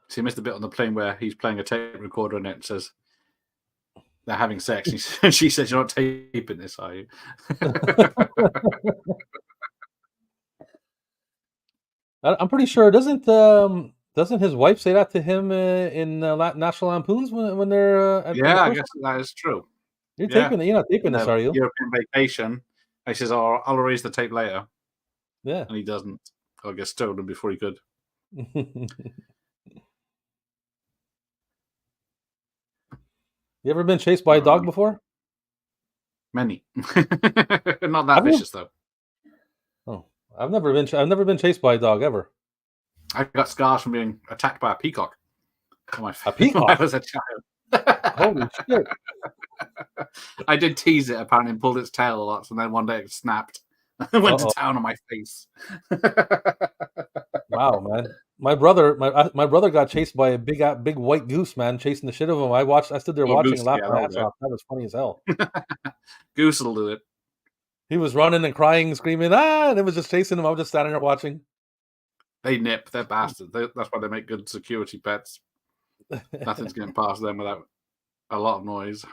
So you missed the bit on the plane where he's playing a tape recorder and it says they're having sex. And she says, "You're not taping this, are you?" I'm pretty sure doesn't his wife say that to him in National Lampoons when they're yeah, I guess that is true. You're not taping this, are you? European vacation. He says, "Oh, I'll erase the tape later." Yeah, and he doesn't. I'll get stolen before he could. You ever been chased by a dog before? Many. Not that vicious though. Oh, I've never been chased by a dog ever. I got scars from being attacked by a peacock. A peacock? When I was a child. Holy shit! I did tease it apparently and pulled its tail a lot, and then one day it snapped. I went to town on my face. Wow, man! My brother got chased by a big white goose, man, chasing the shit out of him. I stood there watching and laughing my ass off. That was funny as hell. Goose will do it. He was running and crying, screaming, and it was just chasing him. I was just standing there watching. They nip. They're bastards. That's why they make good security pets. Nothing's getting past them without a lot of noise.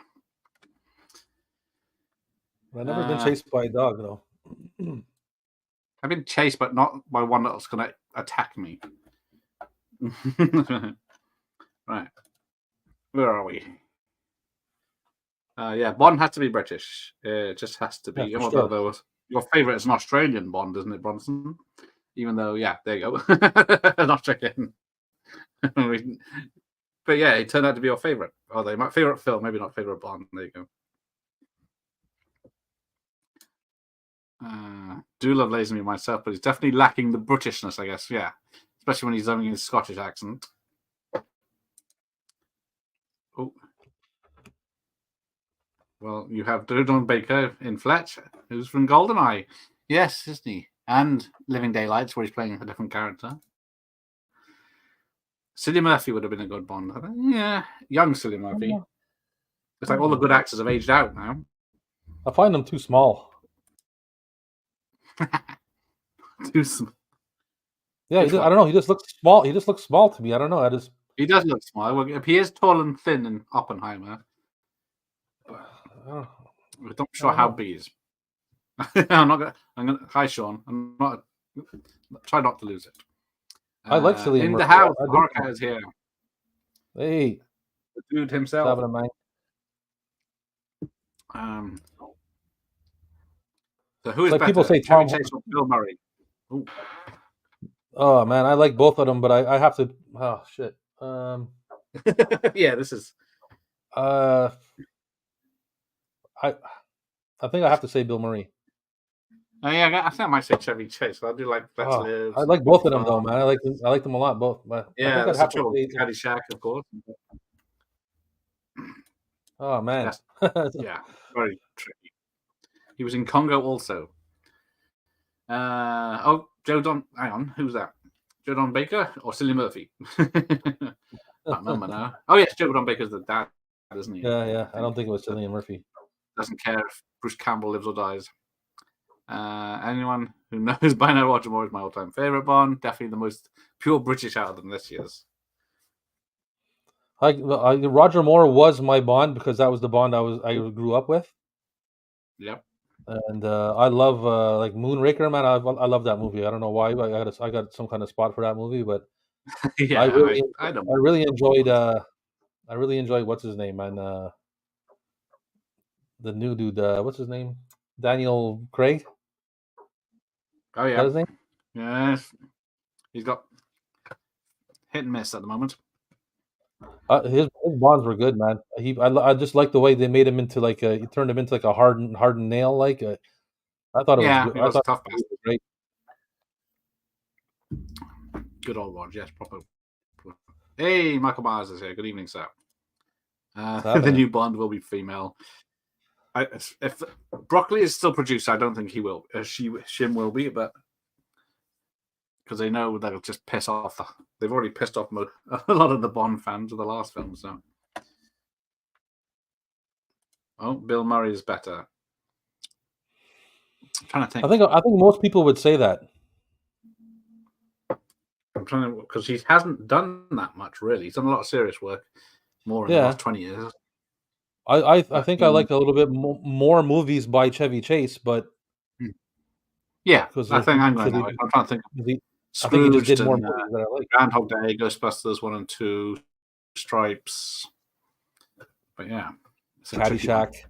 I've never been chased by a dog, though. I've been chased, but not by one that's going to attack me. Right. Where are we? Yeah, Bond has to be British. It just has to be. Yeah, although your favourite is an Australian Bond, isn't it, Bronson? Even though, yeah, there you go. An Australian. But yeah, it turned out to be your favourite. Although my favourite film, maybe not favourite Bond. There you go. Do love Lazenby myself, but he's definitely lacking the Britishness, I guess. Yeah, especially when he's doing his Scottish accent. Oh, well, you have Dudon Baker in Fletch, who's from GoldenEye. Yes, isn't he? And Living Daylights, where he's playing a different character. Cillian Murphy would have been a good Bond. Yeah, young Cillian Murphy. It's like all the good actors have aged out now. I find them too small. Too small. Yeah, Which I one? don't know. He just looks small. He just looks small to me. I don't know. He does look small. Well, he is tall and thin in Oppenheimer. I'm not sure how big he is. I'm gonna. Hi, Sean. I'm not. Try not to lose it. I like Cillian in Murphy. the house. Horrorcat is here. Hey, The dude himself. having a mind. So who is Like better, people say, Chevy Tom. Chase or Bill Murray? Ooh. Oh man, I like both of them, but I have to. Oh shit. Yeah, this is. I think I have to say Bill Murray. Oh, yeah, I think I might say Chevy Chase. I do like FLETCH Lives. I like both of them though, man. I like them a lot, both. But yeah, I think I'd that's have the trouble. to say. Caddyshack, of course. Oh man. Yeah, very tricky. He was in Congo also. Joe Don. Hang on, who's that? Joe Don Baker or Cillian Murphy? I can't remember now. Oh yes, Joe Don Baker's the dad, isn't he? Yeah. I don't think it was Cillian Murphy. Doesn't care if Bruce Campbell lives or dies. Anyone who knows by now, Roger Moore is my all-time favorite Bond. Definitely the most pure British out of them this year's. Roger Moore was my Bond because that was the Bond I grew up with. Yep. And I love like Moonraker, man. I love that movie. I don't know why, but I got some kind of spot for that movie. But yeah, I really enjoyed. I really enjoyed what's his name, man. The new dude. What's his name? Daniel Craig. Oh yeah. Is that his name? Yes. He's got hit and miss at the moment. His Bonds were good, man. I just like the way they made him into like he turned him into like a hardened nail. Like I thought it was good. He was I thought tough it was great. Good old Rog, yes, proper. Hey, Michael Myers is here. Good evening, sir. The new Bond will be female. If Broccoli is still produced, I don't think he will. Shim will be, but because they know that'll just piss off. They've already pissed off a lot of the Bond fans of the last film. So, Bill Murray is better. I'm trying to think. I think most people would say that. I'm trying to, because he hasn't done that much really. He's done a lot of serious work, more in the last 20 years. I think I like a little bit more movies by Chevy Chase, but yeah, I think I'm going that way. I'm trying to think. I think he just did more movies that I like. Groundhog Day, Ghostbusters 1 and 2, Stripes. But yeah, Caddyshack.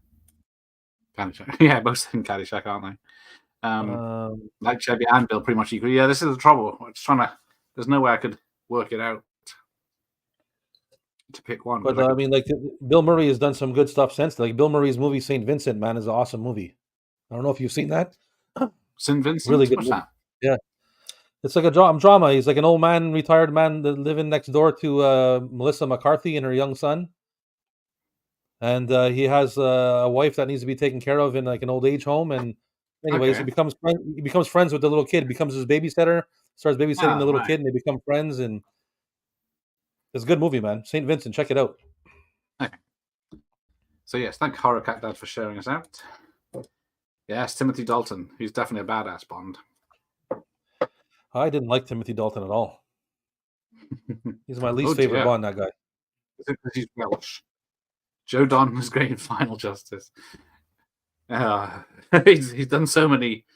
Yeah, both in Caddyshack, aren't they? Like Chevy and Bill, pretty much equal. Yeah, this is the trouble. I'm just trying to. There's no way I could work it out to pick one. But I mean, like Bill Murray has done some good stuff since. Like Bill Murray's movie St. Vincent, man, is an awesome movie. I don't know if you've seen that. St. Vincent, really good. What's that? Yeah, it's like a drama. He's like an old man, retired man, living next door to Melissa McCarthy and her young son. And he has a wife that needs to be taken care of in like an old age home. And anyways, he becomes friends with the little kid, becomes his babysitter, starts babysitting the little kid, and they become friends. And it's a good movie, man. St. Vincent, check it out. Okay. So yes, thank Horror Cat Dad for sharing us out. Yes, Timothy Dalton. He's definitely a badass Bond. I didn't like Timothy Dalton at all. He's my least favorite Bond, that guy. Because he's Welsh. Joe Don was great in Final Justice. He's done so many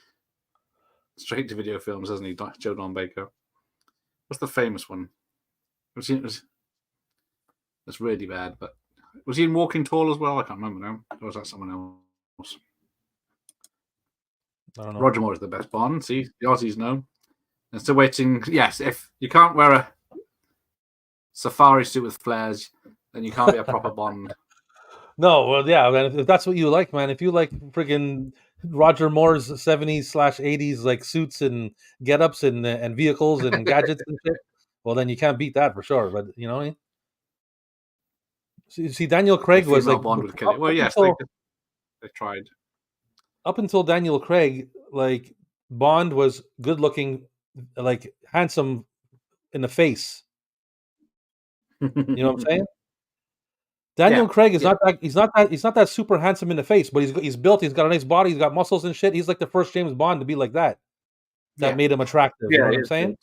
straight-to-video films, hasn't he, Joe Don Baker? What's the famous one? It's really bad, but was he in Walking Tall as well? I can't remember now. Or was that someone else? I don't know. Roger Moore is the best Bond. See, the Aussies know. And still waiting. Yes, if you can't wear a safari suit with flares, then you can't be a proper Bond. No, well, yeah, man. If that's what you like, man. If you like friggin' Roger Moore's 70s/80s like suits and get-ups and vehicles and gadgets and shit, well, then you can't beat that for sure. But you know, see, Daniel Craig was like Bond would kill it. Well, yes, they tried. Up until Daniel Craig, like Bond was good-looking, like handsome in the face. You know what I'm saying? Daniel Craig is not that he's not that super handsome in the face, but he's built, he's got a nice body, he's got muscles and shit. He's like the first James Bond to be like that. That made him attractive. You know what I'm saying?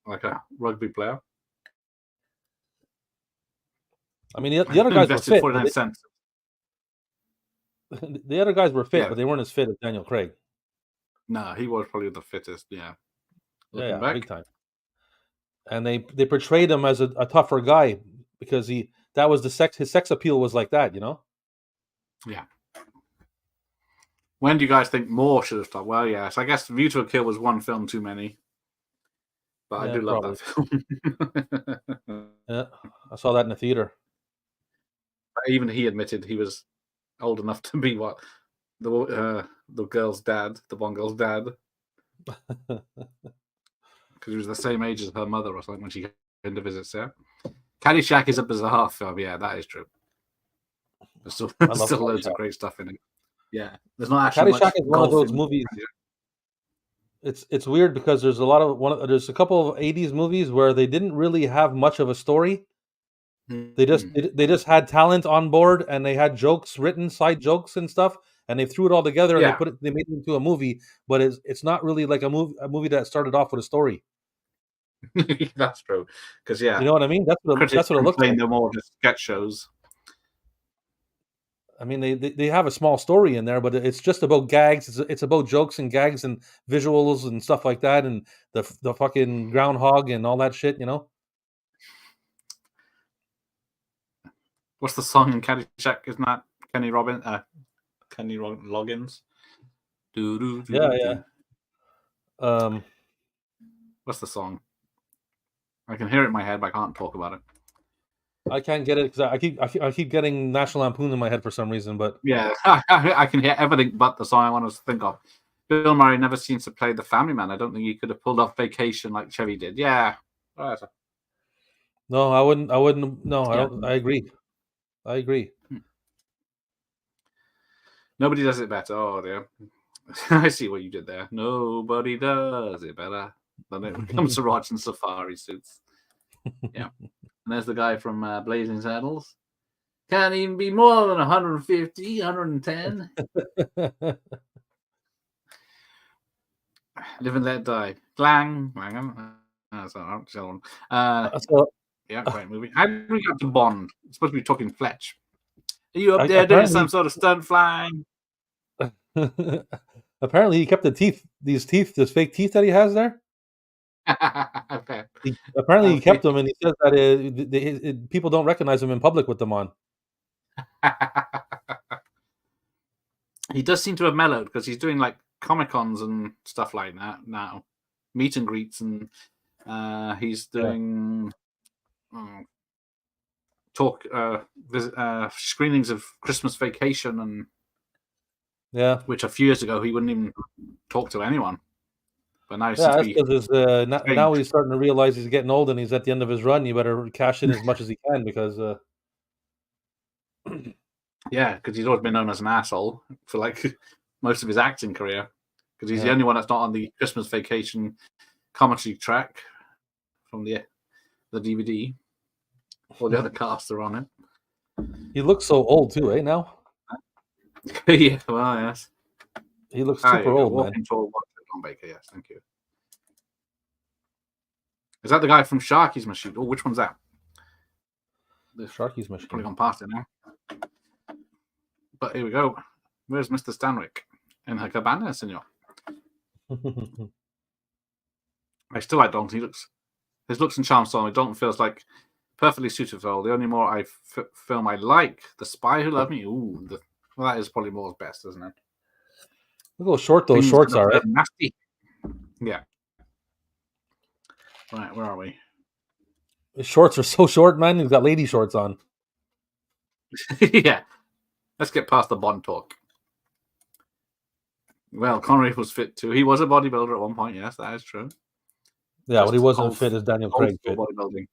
like a rugby player. I mean, the other guys were Invested fit. 49 cents. The other guys were fit, Yeah. but they weren't as fit as Daniel Craig. No, he was probably the fittest. Yeah. Looking Yeah, back. big time. And they portrayed him as a tougher guy because that was his sex appeal was like that, you know? Yeah. When do you guys think more should have stopped? Well, yes, I guess View to a Kill was one film too many. But I Yeah, do love probably. that film. Yeah, I saw that in the theater. But even he admitted he was old enough to be what the girl's dad, the Bond girl's dad, because he was the same age as her mother or something when she came to visit Sarah. Caddyshack is a bizarre film. Yeah, that is true. There's still loads of great stuff in it. Yeah, there's not actually Caddyshack much is one of golf those in movies. Caddyshack. It's weird because there's there's a couple of 80s movies where they didn't really have much of a story. They just had talent on board and they had jokes written, side jokes and stuff, and they threw it all together Yeah. and they made it into a movie, but it's not really like a movie that started off with a story. That's true. Because yeah, You know what I mean? That's what it looks like. They're more just sketch shows. I mean, they have a small story in there, but it's just about gags. It's about jokes and gags and visuals and stuff like that, and the fucking groundhog and all that shit, you know. What's the song in Caddyshack? Isn't that Kenny Loggins? Yeah. What's the song? I can hear it in my head, but I can't talk about it. I can't get it because I keep getting National Lampoon in my head for some reason. But yeah, I can hear everything but the song I want to think of. Bill Murray never seems to play the family man. I don't think he could have pulled off Vacation like Chevy did. Yeah. No, I wouldn't. No, I don't. I agree. Nobody does it better. Oh dear. I see what you did there. Nobody does it better than it comes to Raj in safari suits. Yeah. And there's the guy from Blazing Saddles. Can't even be more than 150, 110. Live and Let Die. Glang. Yeah, great movie. How did we get to Bond? It's supposed to be talking Fletch. Are you up there doing some sort of stunt flying? Apparently, he kept these fake teeth that he has there. Okay. Apparently, he kept them, and he says that people don't recognize him in public with them on. He does seem to have mellowed because he's doing like Comic-Cons and stuff like that now, meet and greets, and he's doing screenings of Christmas Vacation, and which a few years ago he wouldn't even talk to anyone. But now that's because now he's starting to realize he's getting old and he's at the end of his run. You better cash in as much as he can because yeah, because he's always been known as an asshole for like most of his acting career. Because he's the only one that's not on the Christmas Vacation commentary track from the DVD. All the other casts are on it. He looks so old too, eh? Now. Yeah, well, yes. He looks super old, man. Baker, yes, thank you. Is that the guy from Sharky's Machine? Oh, which one's that? The Sharky's Machine. Probably gone past it now. But here we go. Where's Mr. Stanwyck? In her cabana, senor. I still like Dalton. His looks and charm song. Dalton feels like perfectly suited for all. The only more film I like, The Spy Who Loved Me. Ooh, well, that is probably Moore's best, isn't it? Look how short those shorts are, right? Nasty. Yeah. Right, where are we? His shorts are so short, man. He's got lady shorts on. Yeah. Let's get past the Bond talk. Well, Connery was fit too. He was a bodybuilder at one point. Yes, that is true. Yeah, but he wasn't fit as Daniel Craig fit. Bodybuilding.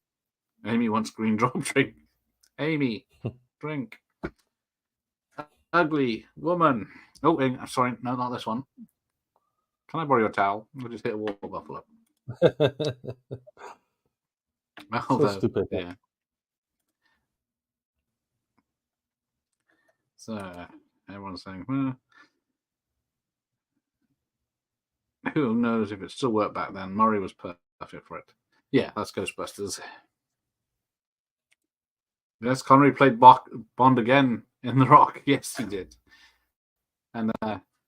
Amy wants green drop drink. Amy, drink. Ugly woman. Oh, I'm sorry. No, not this one. Can I borrow your towel? We'll just hit a wall buffalo. So stupid. Yeah. So everyone's saying, who knows if it still worked back then? Murray was perfect for it. Yeah, that's Ghostbusters. Yes, Connery played Bond again in The Rock. Yes, he did. And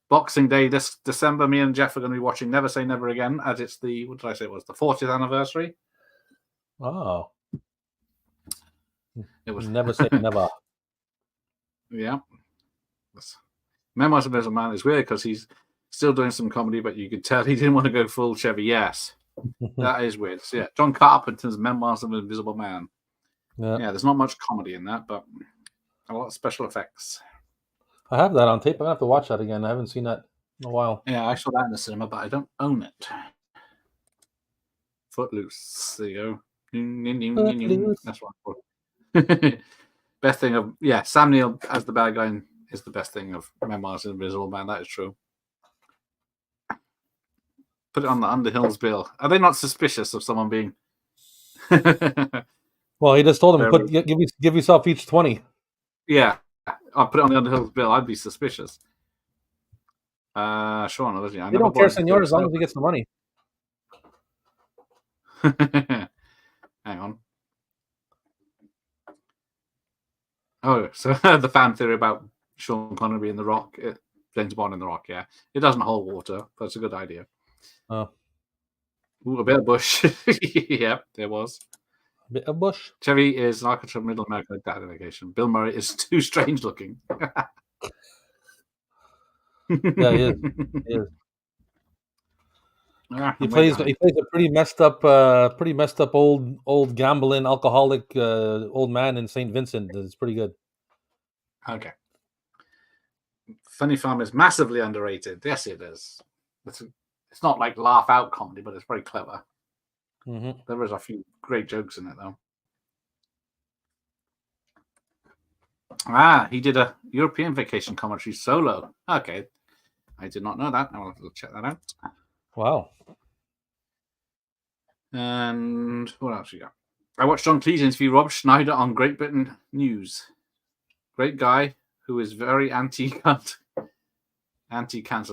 Boxing Day this December, me and Jeff are going to be watching Never Say Never Again, as it's the, what did I say it was, the 40th anniversary. Oh. It was Never say never. Yeah. Memoirs of Invisible Man is weird because he's still doing some comedy, but you could tell he didn't want to go full Chevy. Yes. That is weird. So, yeah, John Carpenter's Memoirs of an Invisible Man. Yeah. There's not much comedy in that, but a lot of special effects. I have that on tape. I'm gonna have to watch that again. I haven't seen that in a while. Yeah, I saw that in the cinema, but I don't own it. Footloose. There you go. Footloose. That's what. Best thing of Sam Neill as the bad guy is the best thing of Memoirs of an Invisible Man. That is true. Put it on the Underhill's bill. Are they not suspicious of someone being? Well, he just told him, give yourself each 20. Yeah, I'll put it on the Underhill's bill. I'd be suspicious. Sure, no, They don't care, senor, as long as he gets the money. Hang on. Oh, so the fan theory about Sean Connery in The Rock, James Bond in The Rock, yeah. It doesn't hold water, but it's a good idea. Oh. Ooh, a bit of Bush. Yep, there was. A bit of Bush. Chevy is an architect of Middle America identification. Bill Murray is too strange looking. Yeah, he is. He is. He plays a pretty messed up old gambling alcoholic old man in St. Vincent. It's pretty good. Okay. Funny Farm is massively underrated. Yes, it is. It's not like laugh out comedy, but it's very clever. Mm-hmm. There is a few great jokes in it, though. He did a European vacation commentary solo. Okay. I did not know that. I'll have to check that out. Wow. And what else you got? I watched John Cleese interview Rob Schneider on Great Britain News. Great guy who is very anti-cancel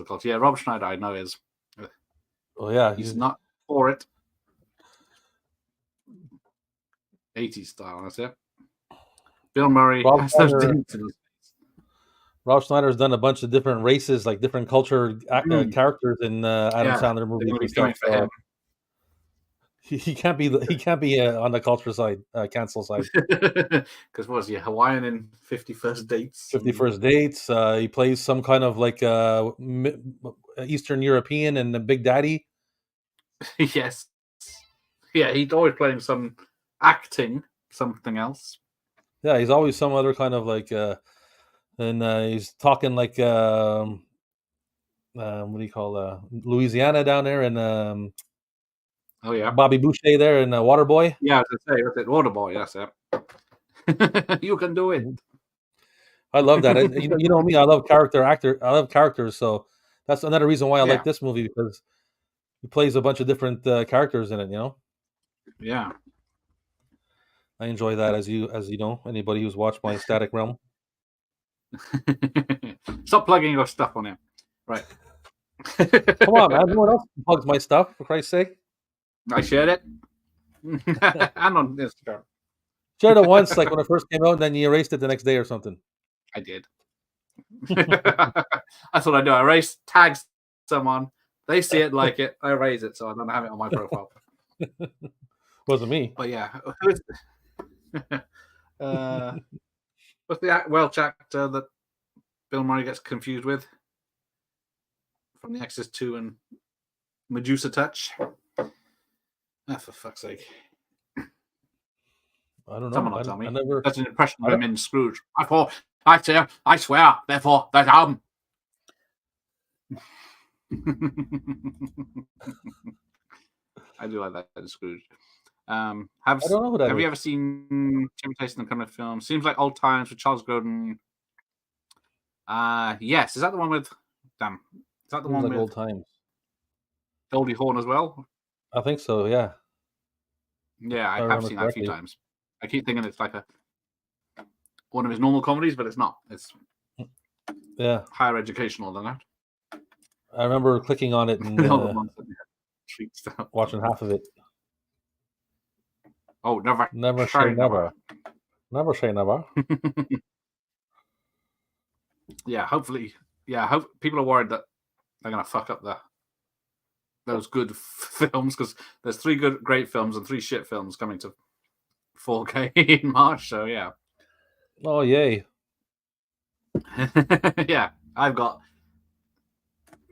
culture. Yeah, Rob Schneider, I know is. Oh yeah, he's not for it. 80s style, that's it. Bill Murray. Rob Schneider's done a bunch of different races, like different culture characters in Adam Sandler movies and stuff. He can't be on the culture side, cancel side. Because what was he, Hawaiian in 50 First Dates? 50 First Dates. He plays some kind of like Eastern European and the Big Daddy. Yes. Yeah, he's always playing something else. Yeah, he's always some other kind of like, and he's talking like, what do you call Louisiana down there, and oh yeah, Bobby Boucher there in Waterboy. Yeah, I was gonna say, what's it? Waterboy, yes, yeah. You can do it. I love that. You know me, I love characters, so that's another reason why I like this movie, because he plays a bunch of different characters in it. You know. Yeah. I enjoy that, as you know, anybody who's watched my Static Realm. Stop plugging your stuff on him. Right. Come on, man. No one else plugs my stuff, for Christ's sake. I shared it. And on Instagram. Shared it once, like when it first came out, and then you erased it the next day or something. I did. That's what I do. I erase, tag someone, they see it, like it, I erase it, so I don't have it on my profile. Wasn't me. But yeah. What's the Welsh actor that Bill Murray gets confused with from The Exorcist 2 and Medusa Touch? For fuck's sake. I don't know. Someone will tell me. Never... That's an impression of him in Scrooge. I swear, therefore, that I do like that in Scrooge. I don't know who that have is. You ever seen Jimmy Tyson come to film? Seems like Old Times with Charles Grodin. Yes. Is that the one with? Damn. Is that the one with Old Times? Goldie Hawn as well? I think so. Yeah. Yeah, I have seen that a few times. I keep thinking it's like one of his normal comedies, but it's not. It's higher educational than that. I remember clicking on it and watching half of it. Oh, never, Never say never. Never say never. Yeah, hopefully. Yeah, hope people are worried that they're gonna fuck up those good films, because there's 3 great films and 3 shit films coming to 4K in March. So yeah, Oh, yay. yeah, I've got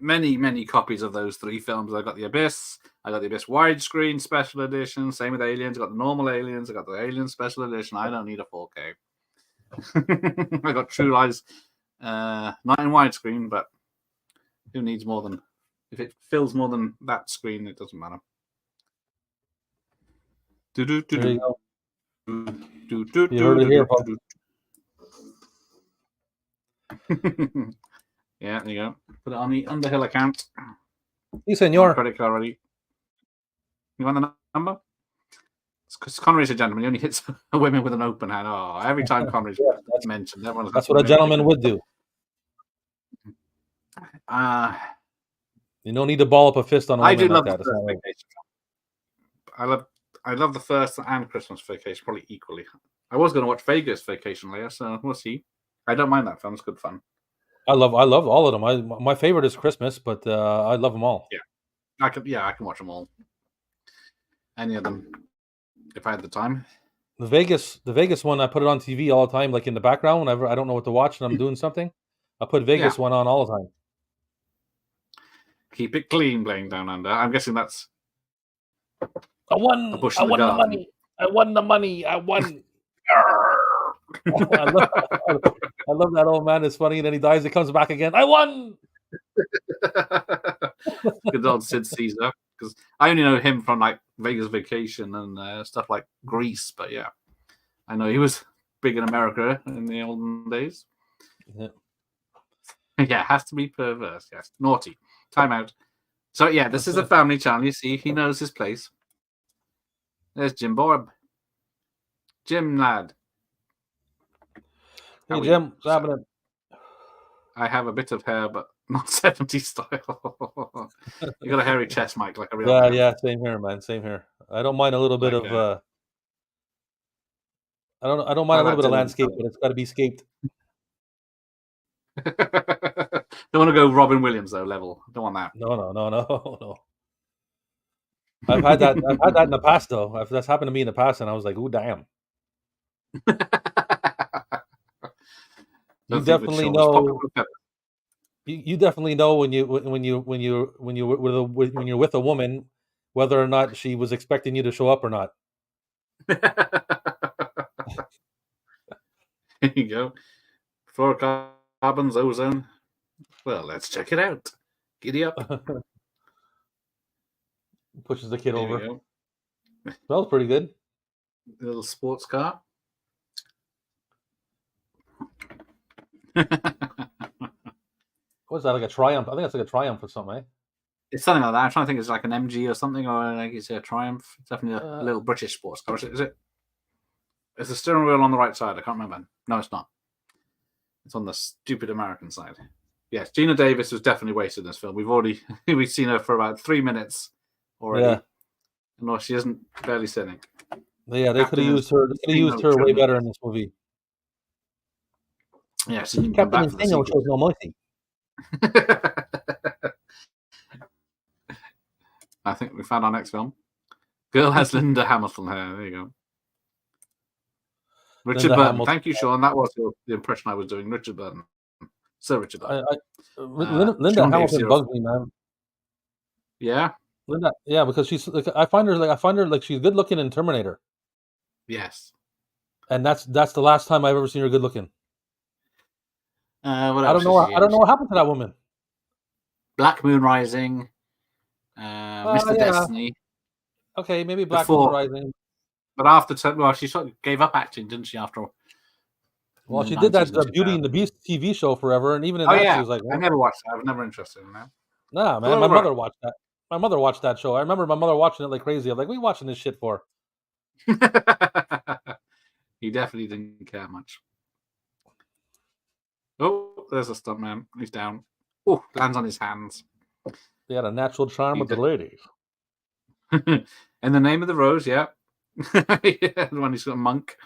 many copies of those 3 films. I got The Abyss. I got The Abyss widescreen special edition. Same with Aliens. I got the normal Aliens. I got the Aliens special edition. I don't need a 4K. I got True Lies, not in widescreen, but who needs more than, if it fills more than that screen, it doesn't matter. There you go. You You heard it here, folks. Yeah, there you go. Put it on the Underhill account. Sí, señor. Credit card ready. You want the number? Because Connery's a gentleman. He only hits women with an open hand. Oh, every time Connery's mentioned, That's what a gentleman would do. You don't need to ball up a fist on a woman. I do love that. I love the first and Christmas Vacation probably equally. I was going to watch Vegas Vacation later, so we'll see. I don't mind that film. It's good fun. I love all of them. My favorite is Christmas, but I love them all. Yeah, I can watch them all. Any of them, if I had the time. The Vegas one, I put it on TV all the time, like in the background whenever I don't know what to watch and I'm doing something. I put Vegas one on all the time. Keep it clean, playing Down Under. I'm guessing that's. I won the money. I won the money. I won. I love that old man. It's funny, and then he dies. He comes back again. I won. Good old Sid Caesar. Because I only know him from like Vegas Vacation and stuff like Grease. But yeah, I know he was big in America in the olden days. Yeah, it has to be perverse. Yes, naughty. Time out. So yeah, this is a family channel. You see, he knows his place. There's Jim Bob. Jim lad. Hey Jim, what's happening? I have a bit of hair, but not 70s style. You got a hairy chest, Mike, like a real man. Yeah, same here, man. Same here. I don't mind a little bit of I don't mind a little bit of landscape, but it's got to be scaped. Don't want to go Robin Williams though level. Don't want that. No. I've had that in the past though. That's happened to me in the past, and I was like, "Ooh, damn." You definitely know. You definitely know when you're with a woman, whether or not she was expecting you to show up or not. Here you go. Fluorocarbons, ozone. Well, let's check it out. Giddy up. Pushes the kid over. Smells pretty good. A little sports car. What's that, like a Triumph? I think that's like a Triumph or something, eh? It's something like that. I'm trying to think it's like an MG or something, or like it's a Triumph. It's definitely a little British sports car. Is it? Is the steering wheel on the right side? I can't remember. No, it's not. It's on the stupid American side. Yes, Gina Davis was definitely wasted in this film. We've seen her for about 3 minutes already. Yeah. No, she isn't barely sitting. Yeah, they could have used her. They could have used her way better in this movie. Yeah, she didn't come back for the sequel. Shows no mercy. I think we found our next film. Girl has Linda Hamilton hair. There you go. Richard Burton. Hamilton. Thank you, Sean. That was the impression I was doing. Richard Burton. Sir Richard Burton. Linda Hamilton bugs me, man. Yeah. Linda, yeah, because she's like, I find her like she's good looking in Terminator. Yes. And that's the last time I've ever seen her good looking. What else I don't know what happened to that woman. Black Moon Rising. Mr. Destiny. Okay, maybe Black Moon Rising. But after, she sort of gave up acting, didn't she? After. Well, she did that Beauty and the Beast TV show forever, and even in that, she was like, I never watched that. I was never interested in that. Nah, man, my mother watched that. My mother watched that show. I remember my mother watching it like crazy. I'm like, what are you watching this shit for? He definitely didn't care much. Oh, there's a stuntman. He's down. Oh, lands on his hands. They had a natural charm with the ladies. In the Name of the Rose, yeah. Yeah, the one who's got a monk.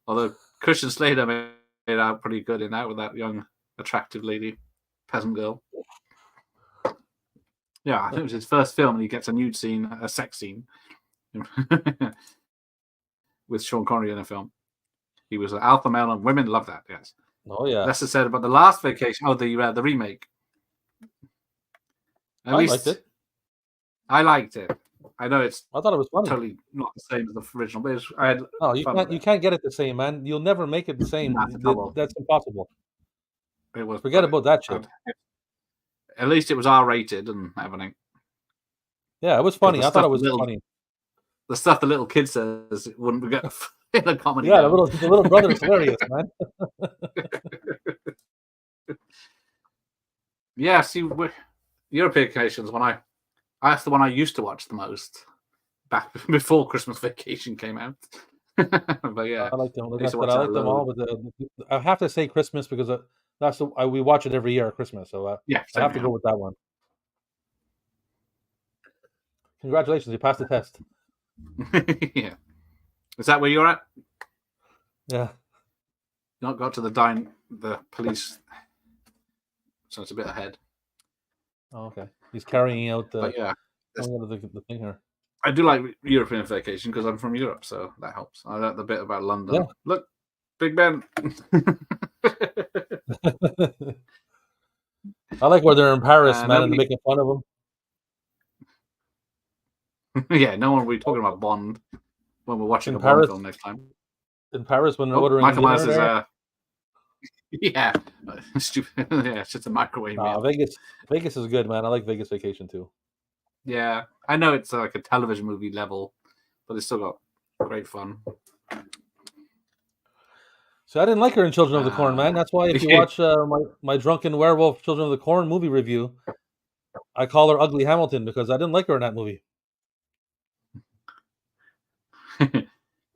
Although Christian Slater made it out pretty good in that with that young, attractive lady, peasant girl. Yeah, I think it was his first film, and he gets a nude scene, a sex scene, with Sean Connery in a film. He was an alpha male, and women love that. Yes. Oh yeah. Less is said about the last Vacation. Oh, the remake. At I least liked it. I liked it. I know it's I thought it was funny. totally not the same as the original, but I had No, you fun can't. with You it. can't get it the same, man. You'll never make it the same. Nah, it's not. That's impossible. It was Forget brilliant. about that shit. At least it was R-rated and everything. Yeah, it was funny. I thought it was funny. The stuff the little kid says it wouldn't get in a comedy. Yeah, the little brother is hilarious, man. Yeah, see, European Vacations, that's the one I used to watch the most back before Christmas Vacation came out. But yeah, I like them. I used to I watch like that them all, but I have to say Christmas because we watch it every year at Christmas. So yeah, I have to go with that one. Congratulations, you passed the test. Yeah, is that where you're at? Yeah, Not got to the police, so it's a bit ahead. Oh, okay. He's carrying out the. But yeah, the thing here. I do like European Vacation because I'm from Europe, so that helps. I like the bit about London. Yeah. Look, Big Ben. I like where they're in Paris, man, and they're making fun of them. Yeah, no one will be talking about Bond when we're watching a Paris, Bond film next time. In Paris, when they're ordering Michael Myers is yeah, stupid. Yeah, it's just a microwave. Vegas is good, man. I like Vegas Vacation too. Yeah, I know it's like a television movie level, but it's still got great fun. So I didn't like her in Children of the Corn, man. That's why if you watch my Drunken Werewolf Children of the Corn movie review, I call her Ugly Hamilton because I didn't like her in that movie.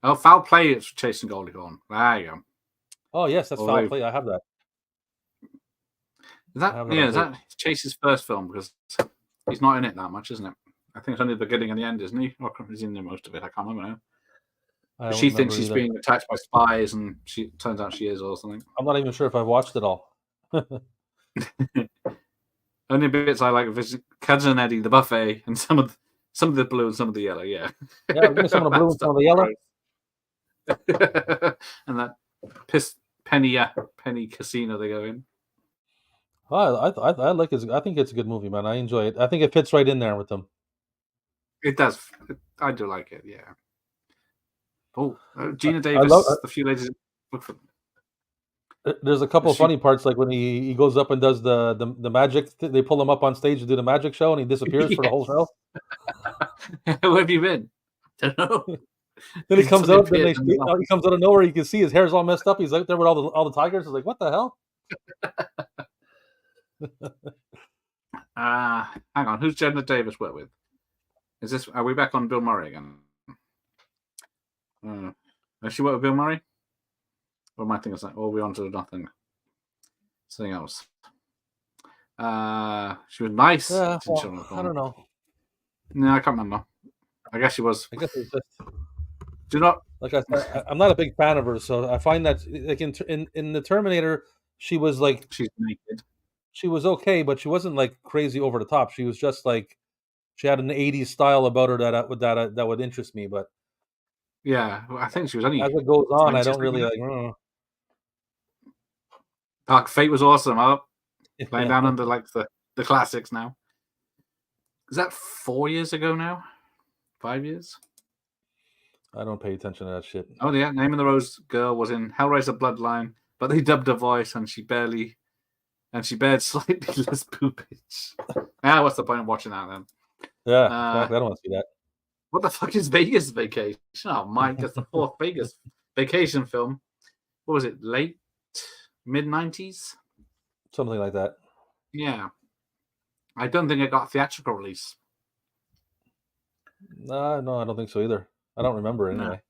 Oh, Foul Play is Chasing Goldie Hawn. There you go. Oh yes, that's Foul Play. I have that. Is that Chase's first film? Because he's not in it that much, isn't it? I think it's only the beginning and the end, isn't he? Or he's in there most of it. I can't remember now. She thinks she's being attacked by spies, and turns out she is, or something. I'm not even sure if I've watched it all. Only bits I like is Cousin Eddie, the buffet, and some of the blue and some of the yellow. Yeah, yeah, give me some of the blue and some of the yellow. And that penny casino they go in. I like it. I think it's a good movie, man. I enjoy it. I think it fits right in there with them. It does. I do like it. Yeah. Oh, Gina Davis. The few ladies. There's a couple of funny parts, like when he goes up and does the magic. They pull him up on stage to do the magic show, and he disappears for the whole show. Where have you been? Don't know. Then he comes out. He comes out of nowhere. You can see his hair's all messed up. He's out there with all the tigers. He's like, what the hell? Hang on. Who's Gina Davis worked with? Are we back on Bill Murray again? Has she worked with Bill Murray? Or am I thinking something? Or are we on to nothing? Something else. She was nice. I don't know. No, I can't remember. I guess she was. I guess it's just. Do not. Like I said, I'm not a big fan of her, so I find that like in the Terminator, she was like she's naked. She was okay, but she wasn't like crazy over the top. She was just like she had an '80s style about her that would interest me. But yeah, I think she was only as it goes on, I don't really like. Dark Fate was awesome. Laying down under like the classics now. Is that 4 years ago now? 5 years? I don't pay attention to that shit. Oh yeah, Name of the Rose girl was in Hellraiser Bloodline, but they dubbed her voice and she bared slightly less boobage. What's the point of watching that then? Yeah, exactly. I don't want to see that. What the fuck is Vegas Vacation? Oh, Mike, that's the fourth Vegas Vacation film. What was it? Late mid-90s? Something like that. Yeah. I don't think it got a theatrical release. No, I don't think so either. I don't remember it anyway.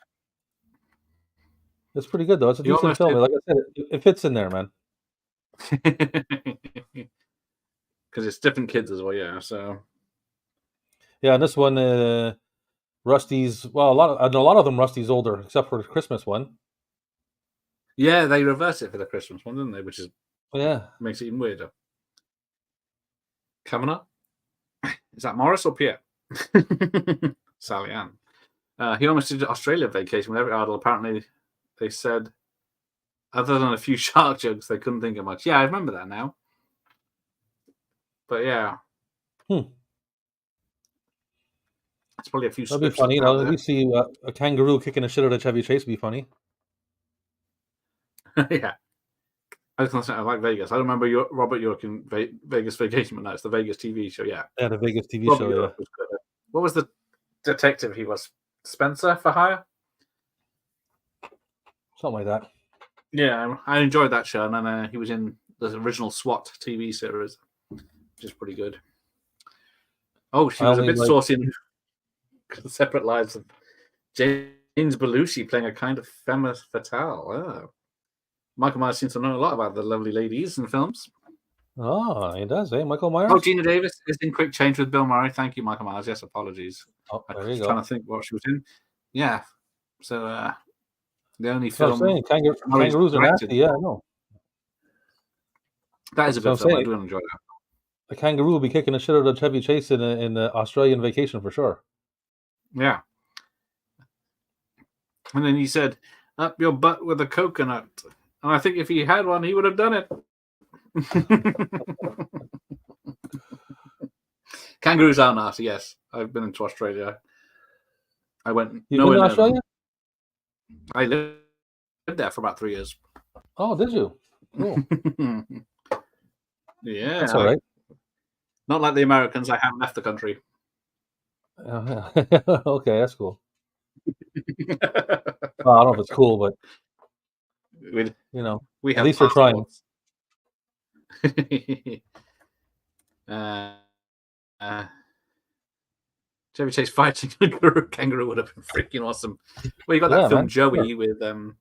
It's pretty good though. It's a decent film. Like I said, it fits in there, man. Because it's different kids as well, yeah. So yeah, and this one, Rusty's. Well, a lot of them. Rusty's older, except for the Christmas one. Yeah, they reversed it for the Christmas one, didn't they? Which is makes it even weirder. Kavanagh? Is that Morris or Pierre? Sally Ann. He almost did Australia vacation with every idol. Apparently, they said, other than a few shark jokes, they couldn't think of much. Yeah, I remember that now. But yeah. It's probably a few That'd be funny. We see a kangaroo kicking a shit out of Chevy Chase would be funny. Yeah. I was going to say, I like Vegas. I don't remember Robert York in Vegas Vacation, but no, it's the Vegas TV show, yeah. Yeah, the Vegas TV Robert show, York was good. What was the detective he was? Spencer for Hire? Something like that. Yeah, I enjoyed that show. And then he was in the original SWAT TV series, which is pretty good. Oh, she was a bit saucy in Separate Lives of James Belushi playing a kind of femme fatale. Oh. Michael Myers seems to know a lot about the lovely ladies in films. Oh, he does, eh? Michael Myers? Oh, Gina Davis is in Quick Change with Bill Murray. Thank you, Michael Myers. Yes, apologies. Oh, there I you was go. trying to think what she was in. Yeah. So, the only film... film... kangaroos are nasty, yeah, I know. That is a good film. I do enjoy that. A kangaroo will be kicking a shit out of Chevy Chase in the Australian vacation for sure. Yeah. And then he said, up your butt with a coconut. And I think if he had one, he would have done it. Kangaroos are nasty, yes. I've been into Australia. I went... You've been to Australia? I lived there for about 3 years. Oh, did you? Cool. Yeah. That's all right. Not like the Americans. I haven't left the country. Okay, that's cool. Well, I don't know if it's cool, but we at least we're trying. Chevy Chase fighting a kangaroo would have been freaking awesome. Well, you got that film Joey with who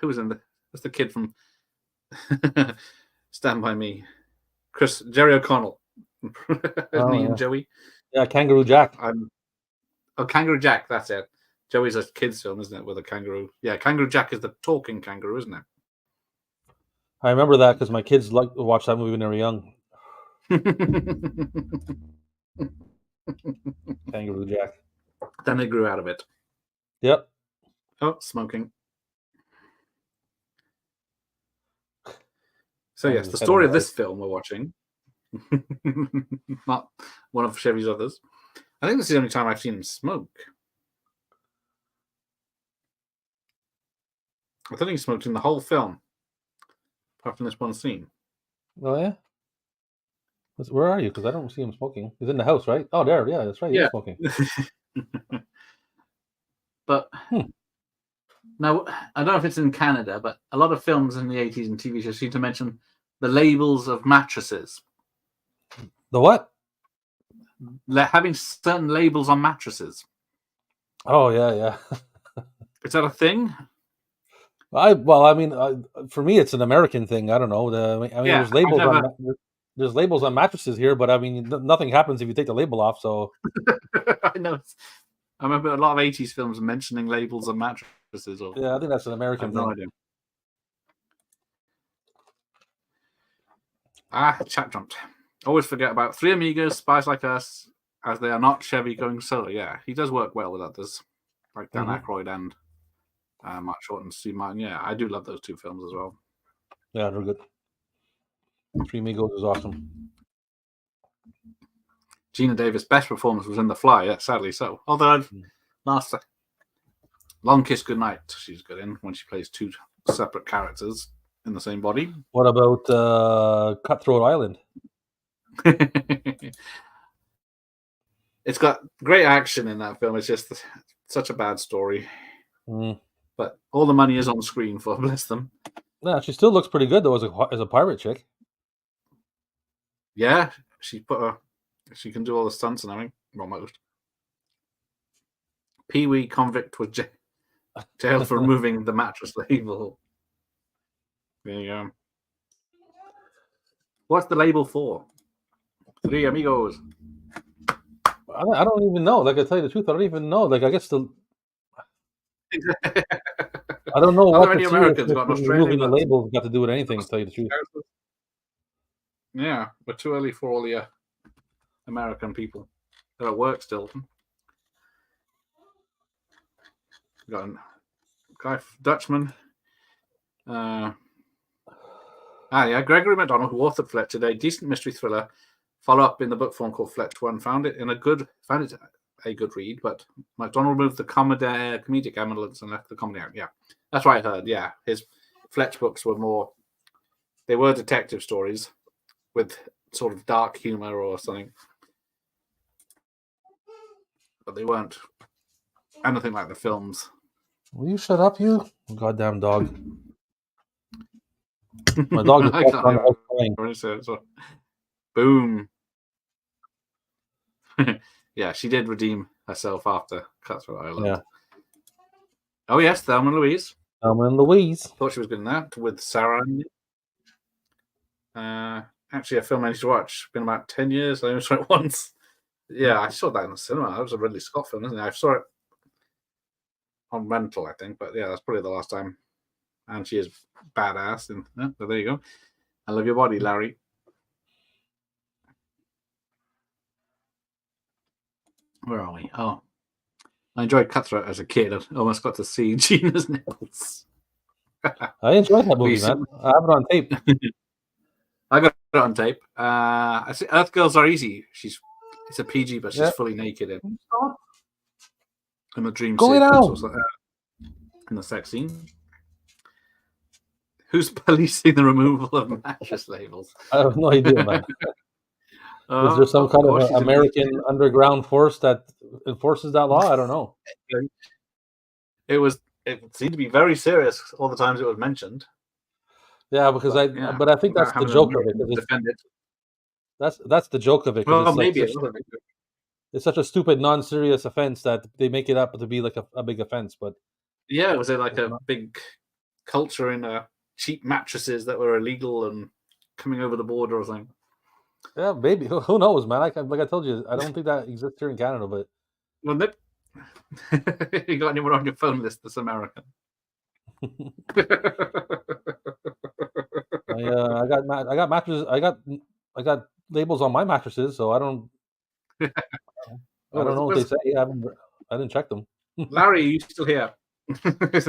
was in what's the kid from Stand By Me? Jerry O'Connell. Isn't he in Joey? Yeah, Kangaroo Jack. Kangaroo Jack, that's it. Joey's a kid's film, isn't it, with a kangaroo? Yeah, Kangaroo Jack is the talking kangaroo, isn't it? I remember that because my kids liked to watch that movie when they were young. Kangaroo Jack. Then they grew out of it. Yep. Oh, smoking. So yes, the story of this film we're watching, not one of Chevy's others. I think this is the only time I've seen him smoke. I think he smoked in the whole film, apart from this one scene. Oh yeah. Where are you? Because I don't see him smoking. He's in the house, right? Oh, there. Yeah, that's right. He's smoking. But now, I don't know if it's in Canada, but a lot of films in the 80s and TV shows seem to mention the labels of mattresses. The what? Having certain labels on mattresses. Oh, yeah. Is that a thing? For me, it's an American thing. I don't know. There's labels there's labels on mattresses here, but I mean, nothing happens if you take the label off. So I know. I remember a lot of 80s films mentioning labels on mattresses. Yeah, I think that's an American thing. No idea. Chat jumped. Always forget about Three Amigos, Spies Like Us, as they are not Chevy going solo. Yeah, he does work well with others, like Dan Aykroyd and Mark Short and Steve Martin. Yeah, I do love those two films as well. Yeah, they're good. Three Amigos is awesome. Gina Davis' best performance was in The Fly, yeah, sadly so. Although Long Kiss Goodnight, she's good in when she plays two separate characters in the same body. What about Cutthroat Island? It's got great action in that film. It's just such a bad story. But all the money is on screen for, bless them. Yeah, she still looks pretty good though as a pirate chick. Yeah, she can do all the stunts and everything. Almost. Pee-wee convict was jailed for removing the mattress label. There you go. What's the label for? Three Amigos. I don't even know. Like, I tell you the truth, I don't even know. Like, I guess I don't know Are what there the any Americans seriousness got an of Australian removing the that's labels got to do with anything, to tell you the truth. Yeah, we're too early for all the American people. They're at work still. Got a guy, Dutchman. Gregory MacDonald, who authored Fletch, a decent mystery thriller follow-up in the book form called Fletch 1, found it a good read, but MacDonald removed the comedic elements and left the comedy out. Yeah, that's what I heard. Yeah, his Fletch books were detective stories with sort of dark humor or something, but they weren't anything like the films. Will you shut up, you goddamn dog? My dog just walked around the house crying. Boom. Yeah, she did redeem herself after Cutthroat Island. Yeah. Oh yes, Thelma and Louise. Thelma and Louise. Thought she was good in that with Sarah. Actually, a film I used to watch. It's been about 10 years. I only saw it once. Yeah, I saw that in the cinema. That was a Ridley Scott film, isn't it? I saw it on rental, I think. But yeah, that's probably the last time. And she is badass. And so there you go. I love your body, Larry. Where are we? Oh, I enjoyed Cutthroat as a kid. I almost got to see Gina's nipples. I enjoyed that movie, man. I have it on tape. I got it on tape. I see Earth Girls Are Easy. It's a PG, but she's fully naked in the dream sequence in the sex scene. Who's policing the removal of mattress labels? I have no idea, man. Is there some kind of American underground force that enforces that law? I don't know. It seemed to be very serious all the times it was mentioned. Yeah, because but I think that's the joke of it. That's the joke of it. Well, maybe it's such a stupid, non-serious offense that they make it up to be like a big offense. But yeah, was it like a big culture in cheap mattresses that were illegal and coming over the border or something? Yeah, maybe. Who knows, man? Like I told you, I don't think that exists here in Canada. But well, you got anyone on your phone list that's American? I got mattresses. I got labels on my mattresses, so I don't. I don't know what they say. I didn't check them. Larry, are you still here? He's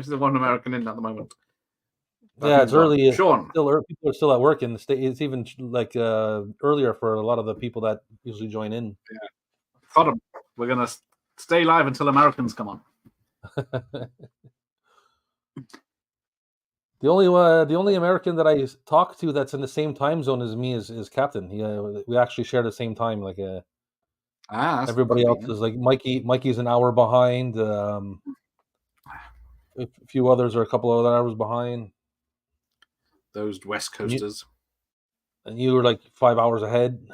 the one American in at the moment. Yeah, it's early. Sean, people are still at work in the state. It's even like earlier for a lot of the people that usually join in. Yeah, got them. We're gonna stay live until Americans come on. The only American that I talk to that's in the same time zone as me is Captain. We actually share the same time. Like everybody else is like Mikey's an hour behind. A few others are a couple of other hours behind. Those West Coasters. And you were like 5 hours ahead.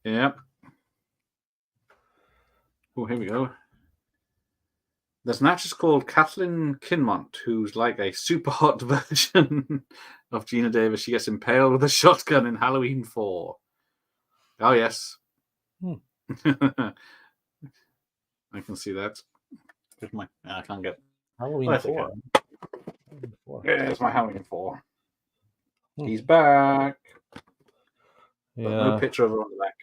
Yep. Oh, here we go. There's an actress called Kathleen Kinmont who's like a super hot version of Gina Davis. She gets impaled with a shotgun in Halloween 4. Oh, yes. I can see that. I can't get Halloween 4. Yeah, it's my Halloween 4. He's back. Yeah. But no picture of her on the back.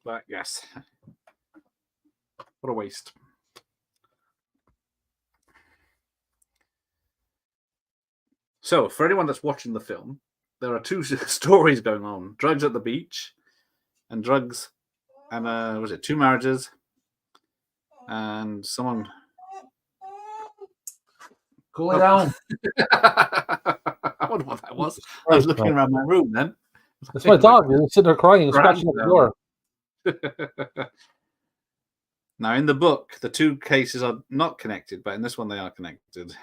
But yes. What a waste. So, for anyone that's watching the film, there are two stories going on. Drugs at the beach and drugs and was it 2 marriages and someone go down. I wonder what that was. I was looking around my room then. It's my dog. He's sitting there crying and scratching at the door. Now, in the book, the 2 cases are not connected, but in this one they are connected.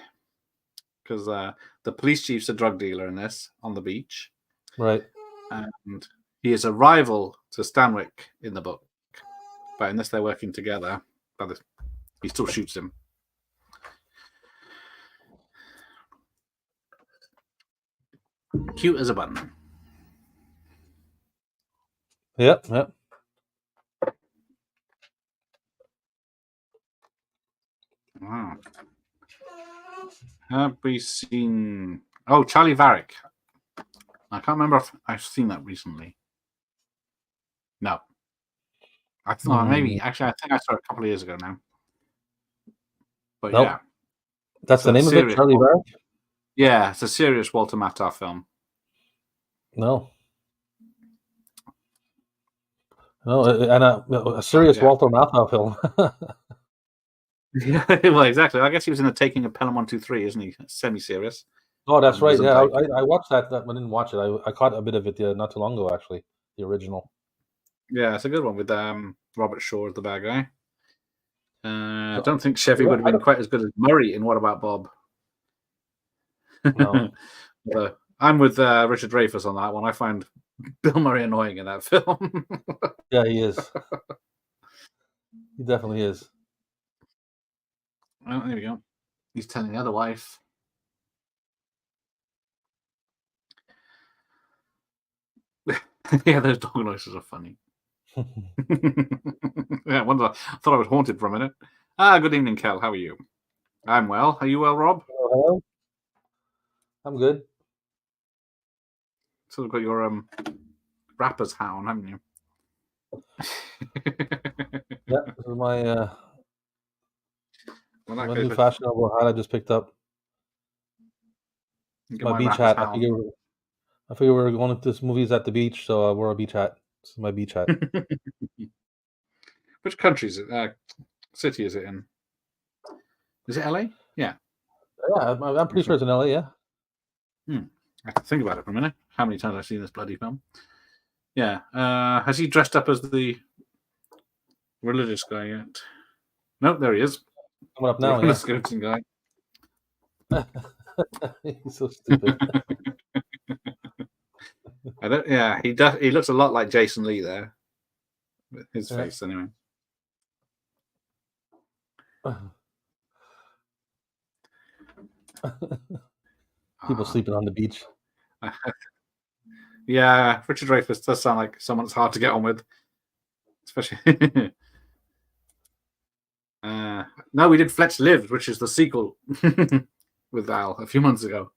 Because the police chief's a drug dealer in this, on the beach. Right. And he is a rival to Stanwyck in the book. But in this, they're working together. But he still shoots him. Cute as a button. Yep, yep. Wow. Have we seen? Oh, Charlie Varick. I can't remember if I've seen that recently. No. I thought maybe. Actually, I think I saw it a couple of years ago now. But Nope. yeah, That's the name of it, Charlie Varick? Yeah, it's a serious Walter Matthau film. No. No, and a serious Walter Matthau film. Yeah, well, exactly. I guess he was in The Taking of Pelham 123, isn't he? Semi-serious. Oh, that's right. Yeah, I watched that. I didn't watch it. I caught a bit of it not too long ago, actually. The original. Yeah, it's a good one with Robert Shaw as the bad guy. I don't think Chevy would have been quite as good as Murray in What About Bob? No. I'm with Richard Dreyfuss on that one. I find Bill Murray annoying in that film. Yeah, he is. He definitely is. Oh, there we go. He's telling the other wife. Yeah, those dog noises are funny. Yeah, I thought I was haunted for a minute. Good evening, Kel. How are you? I'm well. Are you well, Rob? Hello. I'm good. So you've got your rapper's hat on, haven't you? Yeah, this is my new fashionable hat I just picked up. My beach hat. I figure we're going to this movies at the beach, so I wore a beach hat. This is my beach hat. Which country is it? City is it in? Is it LA? Yeah. Yeah, I'm pretty sure it's in LA. Yeah. I have to think about it for a minute. How many times I've seen this bloody film? Yeah. Has he dressed up as the religious guy yet? Nope, there he is. Coming up now, yeah. The scouting guy. He's so stupid. Yeah, he does. He looks a lot like Jason Lee there. With his face, anyway. People sleeping on the beach. Yeah, Richard Dreyfuss does sound like someone that's hard to get on with, especially. No, we did Fletch Lives, which is the sequel with Al a few months ago.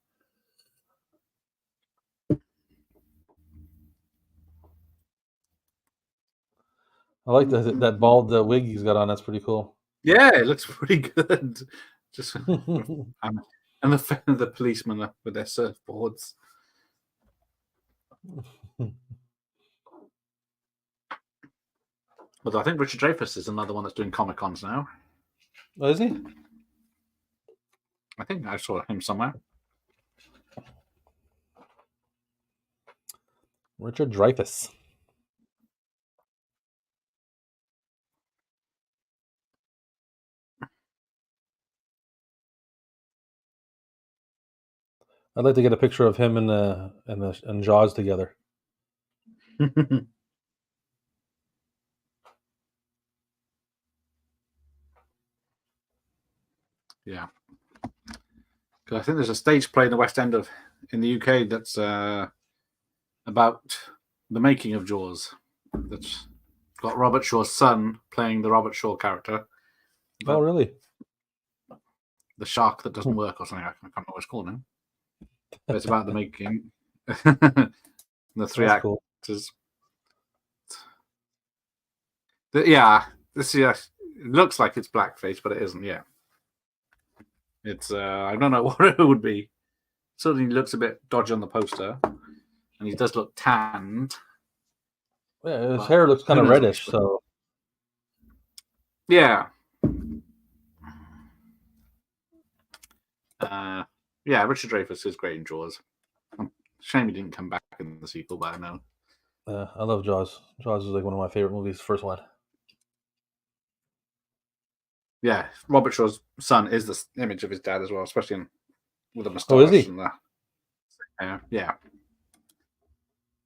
I like that bald wig he's got on. That's pretty cool. Yeah, it looks pretty good. Just and the policemen with their surfboards. Although I think Richard Dreyfuss is another one that's doing Comic Cons now. Oh, is he? I think I saw him somewhere. Richard Dreyfuss. I'd like to get a picture of him and Jaws together. Yeah, because I think there's a stage play in the West End in the UK that's about the making of Jaws. That's got Robert Shaw's son playing the Robert Shaw character. Oh, really? The shark that doesn't work or something. I can't remember what it's called now. But it's about the making. The three That's actors. Cool. This it looks like it's blackface, but it isn't. Yeah, it's I don't know what it would be. Certainly looks a bit dodgy on the poster, and he does look tanned. Yeah, his hair looks kind of reddish. So yeah, Richard Dreyfuss is great in Jaws. Shame he didn't come back in the sequel, but I know. I love Jaws. Jaws is like one of my favorite movies. First one. Yeah, Robert Shaw's son is the image of his dad as well, especially with the moustache. Oh, is he? And yeah.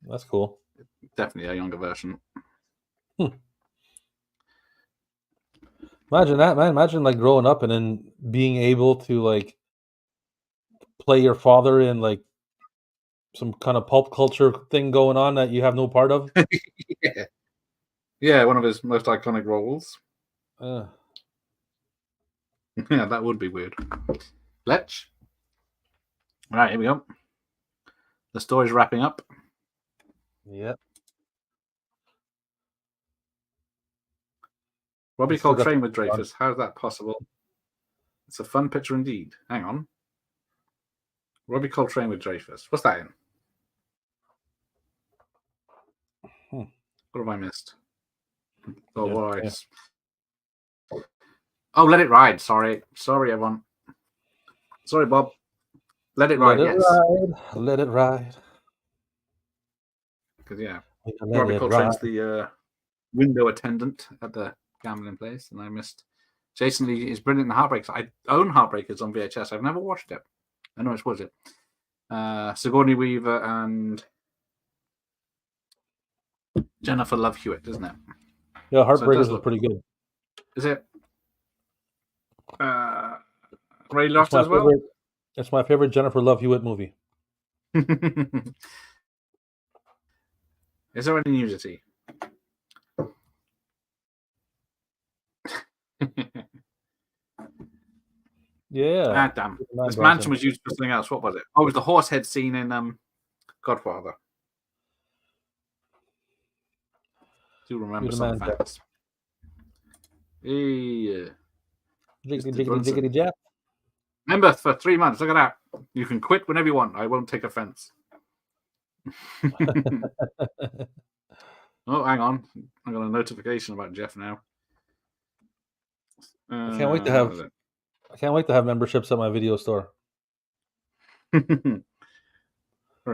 That's cool. Definitely a younger version. Imagine that, man. Imagine like growing up and then being able to like play your father in like some kind of pulp culture thing going on that you have no part of? Yeah. Yeah, one of his most iconic roles. Uh, Yeah, that would be weird. Fletch. Right, here we go. The story's wrapping up. yeah. Robbie Still got Coltrane the with Dreyfus. How is that possible? It's a fun picture indeed. Hang on. Robbie Coltrane with Dreyfus. What's that in? Hmm. What have I missed? Oh, Yeah, what yeah. Oh, Let It Ride. Sorry, everyone. Sorry, Bob. Let It Ride. Let it Yes, ride. Let it ride. because yeah, Let Robbie it Coltrane's ride. the window attendant at the gambling place, and I missed. Jason Lee is brilliant in Heartbreakers. I own Heartbreakers on VHS. I've never watched it. I know it's was it. Sigourney Weaver and Jennifer Love Hewitt, isn't it? Yeah, So it does Heartbreakers is look. pretty good. Is it Ray It's Liotta my as well? favorite. It's my favorite Jennifer Love Hewitt movie. Is there any nudity? Yeah. Damn. Man This Bronson. mansion was used for something else. What was it? Oh, it was the horse head scene in Godfather. Do remember You're the some man, Jack. facts. Hey, Jiggity, Mr. jiggity, Brunson. jiggity, Jack. Member for 3 months. Look at that. You can quit whenever you want. I won't take offense. Oh, hang on. I got a notification about Jeff now. I can't wait to have. I can't wait to have memberships at my video store. Where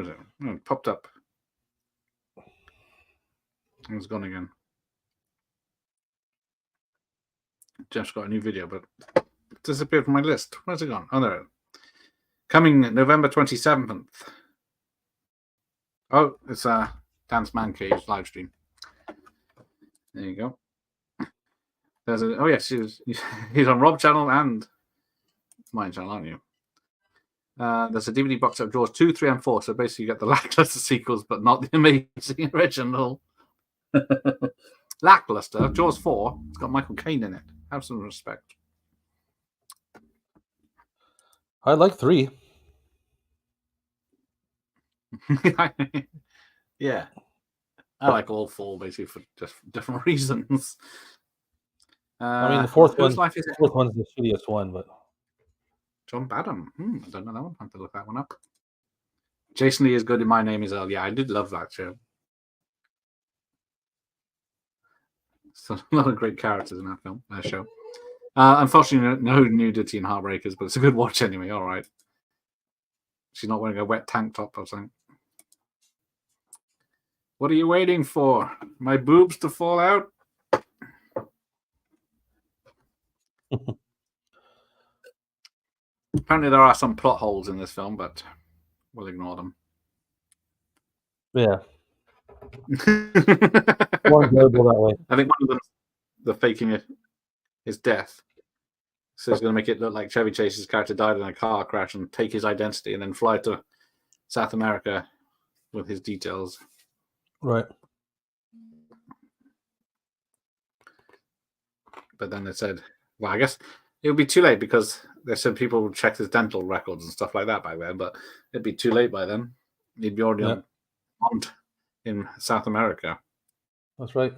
is it? Oh, it popped up. It's gone again. Jeff's got a new video, but it disappeared from my list. Where's it gone? Oh, there. Coming November 27th. Oh, it's a Dance Man Cage live stream. There you go. There's a. Oh yes, he's on Rob channel and mine channel, aren't you? There's a DVD box of Jaws 2, 3, and 4. So basically, you get the lackluster sequels, but not the amazing original. Lackluster. Jaws 4. It's got Michael Caine in it. Have some respect. I like 3. Yeah. I like all 4 basically for just different reasons. I mean, the fourth whose one. life is The it? fourth one's the shittiest one, but John Badham. I don't know that one. I have to look that one up. Jason Lee is good in My Name Is Earl. Yeah, I did love that show. So a lot of great characters in that film, that show. Unfortunately, no nudity in Heartbreakers, but it's a good watch anyway. All right. She's not wearing a wet tank top or something. What are you waiting for? My boobs to fall out? Apparently, there are some plot holes in this film, but we'll ignore them. yeah, more enjoyable that way. I think one of them, the faking his death. So he's going to make it look like Chevy Chase's character died in a car crash and take his identity and then fly to South America with his details. Right. But then they said, well, I guess it would be too late because they said people would check his dental records and stuff like that by then, but it'd be too late by then. He'd be already on in South America. That's right.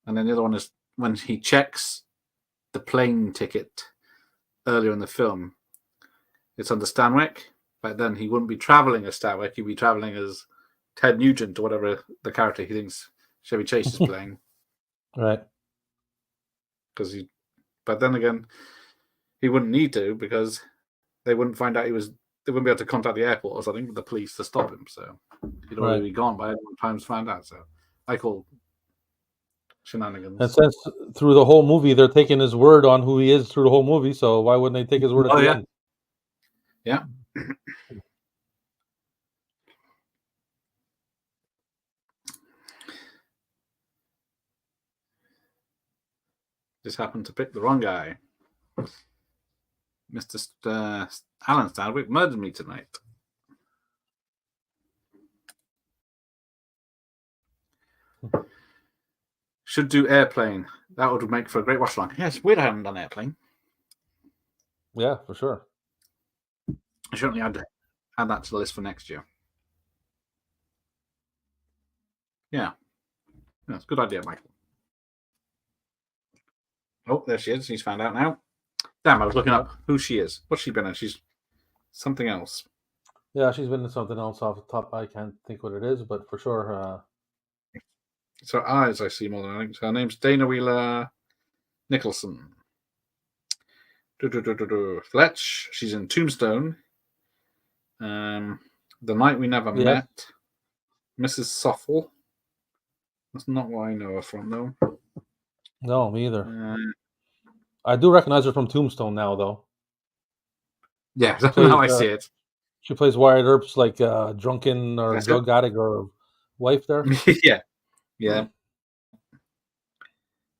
And then the other one is when he checks the plane ticket earlier in the film, it's under Stanwyck, but then he wouldn't be traveling as Stanwyck, he'd be traveling as Ted Nugent or whatever the character he thinks Chevy Chase is playing. Right. Because but then again, he wouldn't need to because they wouldn't find out they wouldn't be able to contact the airport or something with the police to stop him. So he'd already be gone by the time to find out. So I call shenanigans. And since through the whole movie they're taking his word on who he is through the whole movie, so why wouldn't they take his word at the end? Yeah. Just happened to pick the wrong guy. Mr. Alan Stanwyck murdered me tonight. Should do Airplane. That would make for a great watch along. Yeah, it's weird I haven't done Airplane. Yeah, for sure. I certainly add that to the list for next year. Yeah. That's a good idea, Michael. Oh, there she is. She's found out now. Damn, I was looking up who she is. What's she been in? She's something else. Yeah, she's been in something else off the top. I can't think what it is, but for sure. It's her eyes I see more than anything. Her name's Dana Wheeler Nicholson. Fletch. She's in Tombstone. The Night We Never Met. Mrs. Soffel. That's not what I know her from, though. No, me either. I do recognize her from Tombstone now, though. Yeah, now I see it. She plays Wyatt Earp's like drunken or drug addict or wife there. Yeah.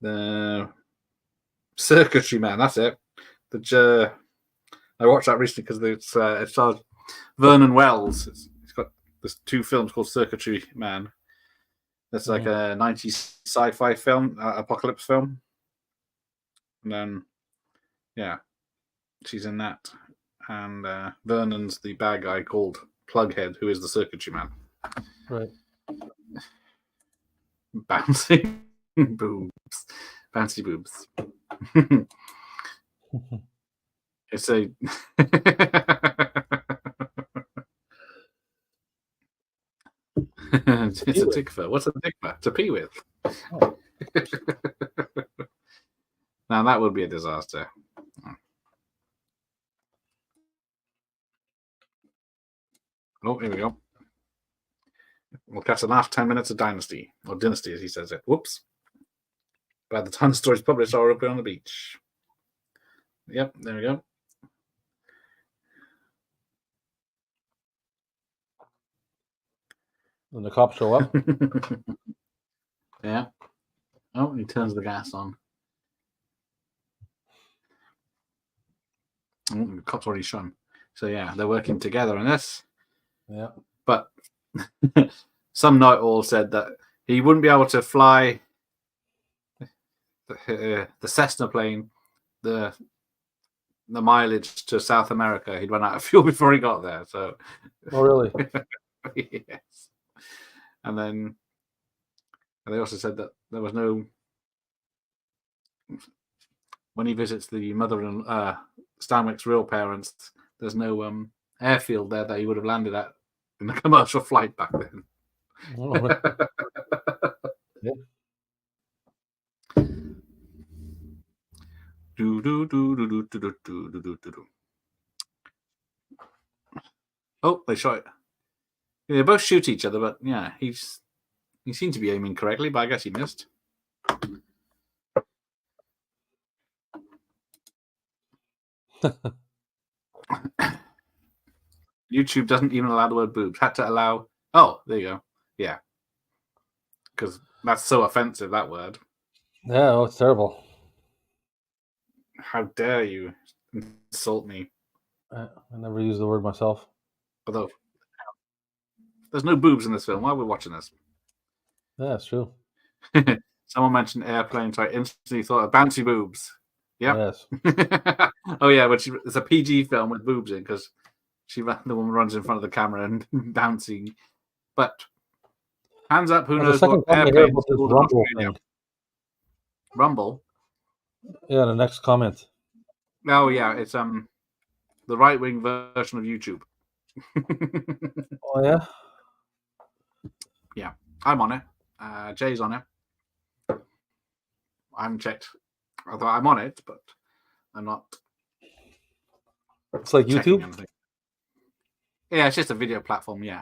The Circuitry Man, that's it. I watched that recently because it stars Vernon Wells. It's got there's 2 films called Circuitry Man. It's like a 90s sci-fi film, apocalypse film. And then, yeah, she's in that. And Vernon's the bad guy called Plughead, who is the Circuitry Man. Right. Bouncing boobs. Bouncy boobs. It's a... it's a tikva. What's a tikva? To pee with. Oh. Now that would be a disaster. Oh, here we go. We'll catch the last 10 minutes of Dynasty, or Dynasty as he says it. Whoops. By the time the story's published, I'll be on the beach. Yep, there we go. When the cops show up. Yeah. Oh, he turns the gas on. Oh, the cops already shone. So yeah, they're working together on this. Yeah. But some know-it-all said that he wouldn't be able to fly the Cessna plane, the mileage to South America. He'd run out of fuel before he got there. So. Oh, really? Yes. And then they also said that there was no, when he visits the mother and Stanwyck's real parents, there's no airfield there that he would have landed at in the commercial flight back then. Oh, right. Yeah. Oh, they shot it. They both shoot each other, but yeah, he seemed to be aiming correctly, but I guess he missed. YouTube doesn't even allow the word boobs. Had to allow. Oh, there you go. Yeah, because that's so offensive, that word. Yeah, oh, it's terrible. How dare you insult me? I never use the word myself. Although there's no boobs in this film. Why are we watching this? Yeah, that's true. Someone mentioned Airplane, so I instantly thought of bouncy boobs. Yeah. Yes. Oh yeah, but it's a PG film with boobs in because the woman runs in front of the camera and bouncing. But hands up, who knows what Airplane is called in Australia? Rumble. Yeah, the next comment. Oh yeah, it's the right-wing version of YouTube. Oh yeah. Yeah, I'm on it. Jay's on it. I haven't checked. Although I'm on it, but I'm not. It's like YouTube. Anything. Yeah, it's just a video platform. Yeah,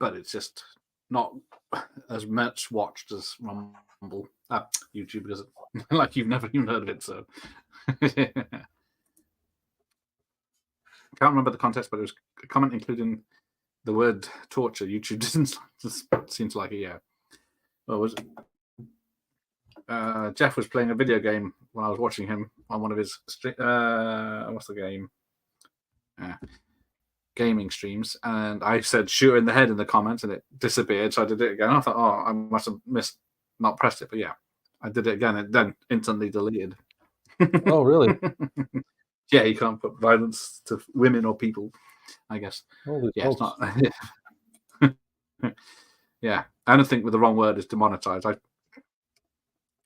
but it's just not as much watched as Rumble, YouTube, because like you've never even heard of it. So can't remember the context, but it was a comment including the word torture. YouTube didn't seem to like it. Yeah. Well, was it? Jeff was playing a video game when I was watching him on one of his what's the game? Gaming streams, and I said shoot her in the head in the comments, and it disappeared. So I did it again. I thought, oh, I must have missed not pressed it, but yeah, I did it again. It then instantly deleted. Oh, really? Yeah, you can't put violence to women or people, I guess. Holy Yeah, it's smokes. not. Yeah, I don't think with the wrong word is demonetized. Oh,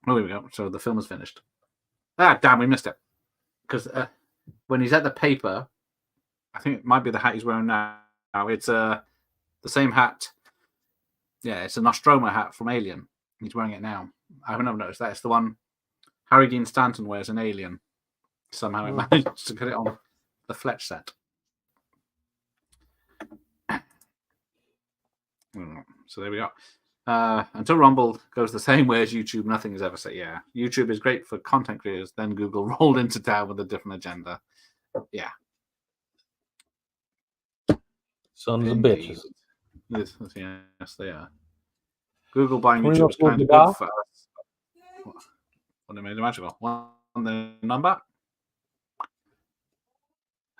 here we go. So the film is finished. Ah, damn, we missed it. Because when he's at the paper, I think it might be the hat he's wearing now. It's the same hat. Yeah, it's a Nostromo hat from Alien. He's wearing it now. I haven't noticed that. It's the one Harry Dean Stanton wears in Alien. Somehow he managed to get it on the FLETCH set. So there we go. Until Rumble goes the same way as YouTube, nothing is ever said. Yeah, YouTube is great for content creators. Then Google rolled into town with a different agenda. Yeah. Sons of bitches. Yes, they are. Google buying Can we YouTube is upload kind the of bar? good for us. What they made it magical. One the number.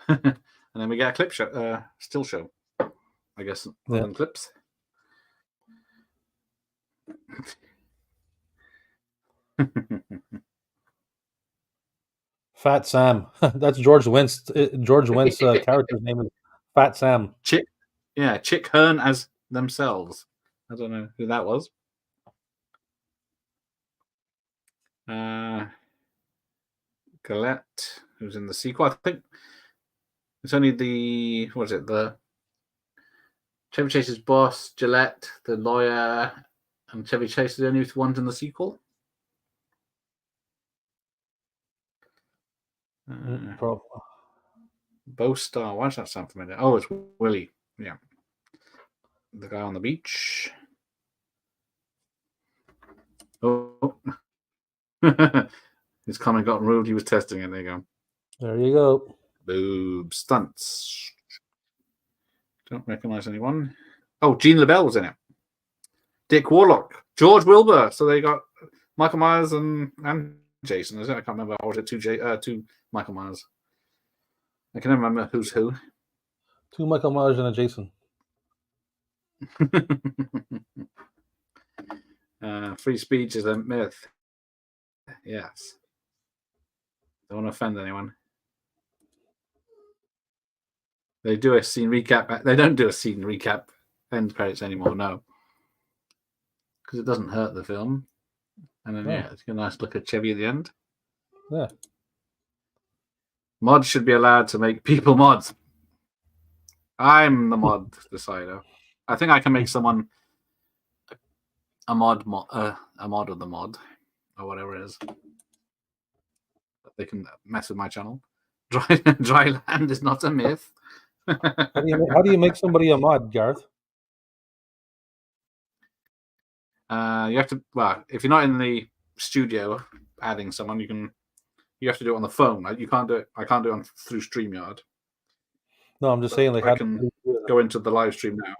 And then we get a clip show, still show. I guess Yeah. on clips. Fat Sam. That's George Wentz. George Wentz character's name is Fat Sam. Chick Hearn as themselves. I don't know who that was. Gillette, who's in the sequel. I think it's only the Chevy Chase's boss, Gillette, the lawyer, and Chevy Chase are the only ones in the sequel. Bo Star. Why does that sound familiar? Oh, it's Willie. Yeah. The guy on the beach. Oh. His comment got rude. He was testing it. There you go. There you go. Boob stunts. Don't recognize anyone. Oh, Gene LaBelle was in it. Dick Warlock. George Wilbur. So they got Michael Myers and Jason, is it? I can't remember. Or was it two Michael Myers? I can never remember who's who. Two Michael Myers and a Jason. Free speech is a myth. Yes. Don't want to offend anyone. They do a scene recap. They don't do a scene recap end credits anymore, no. Because it doesn't hurt the film. And then, yeah, it's a nice look at Chevy at the end. Yeah. Mods should be allowed to make people mods. I'm the mod decider. I think I can make someone a mod of the mod, or whatever it is. They can mess with my channel. Dry land is not a myth. How do you make somebody a mod, Garth? You have to. Well, if you're not in the studio adding someone, you have to do it on the phone. You can't do it. I can't do it through StreamYard. No, I'm just saying, like, I can go into the live stream now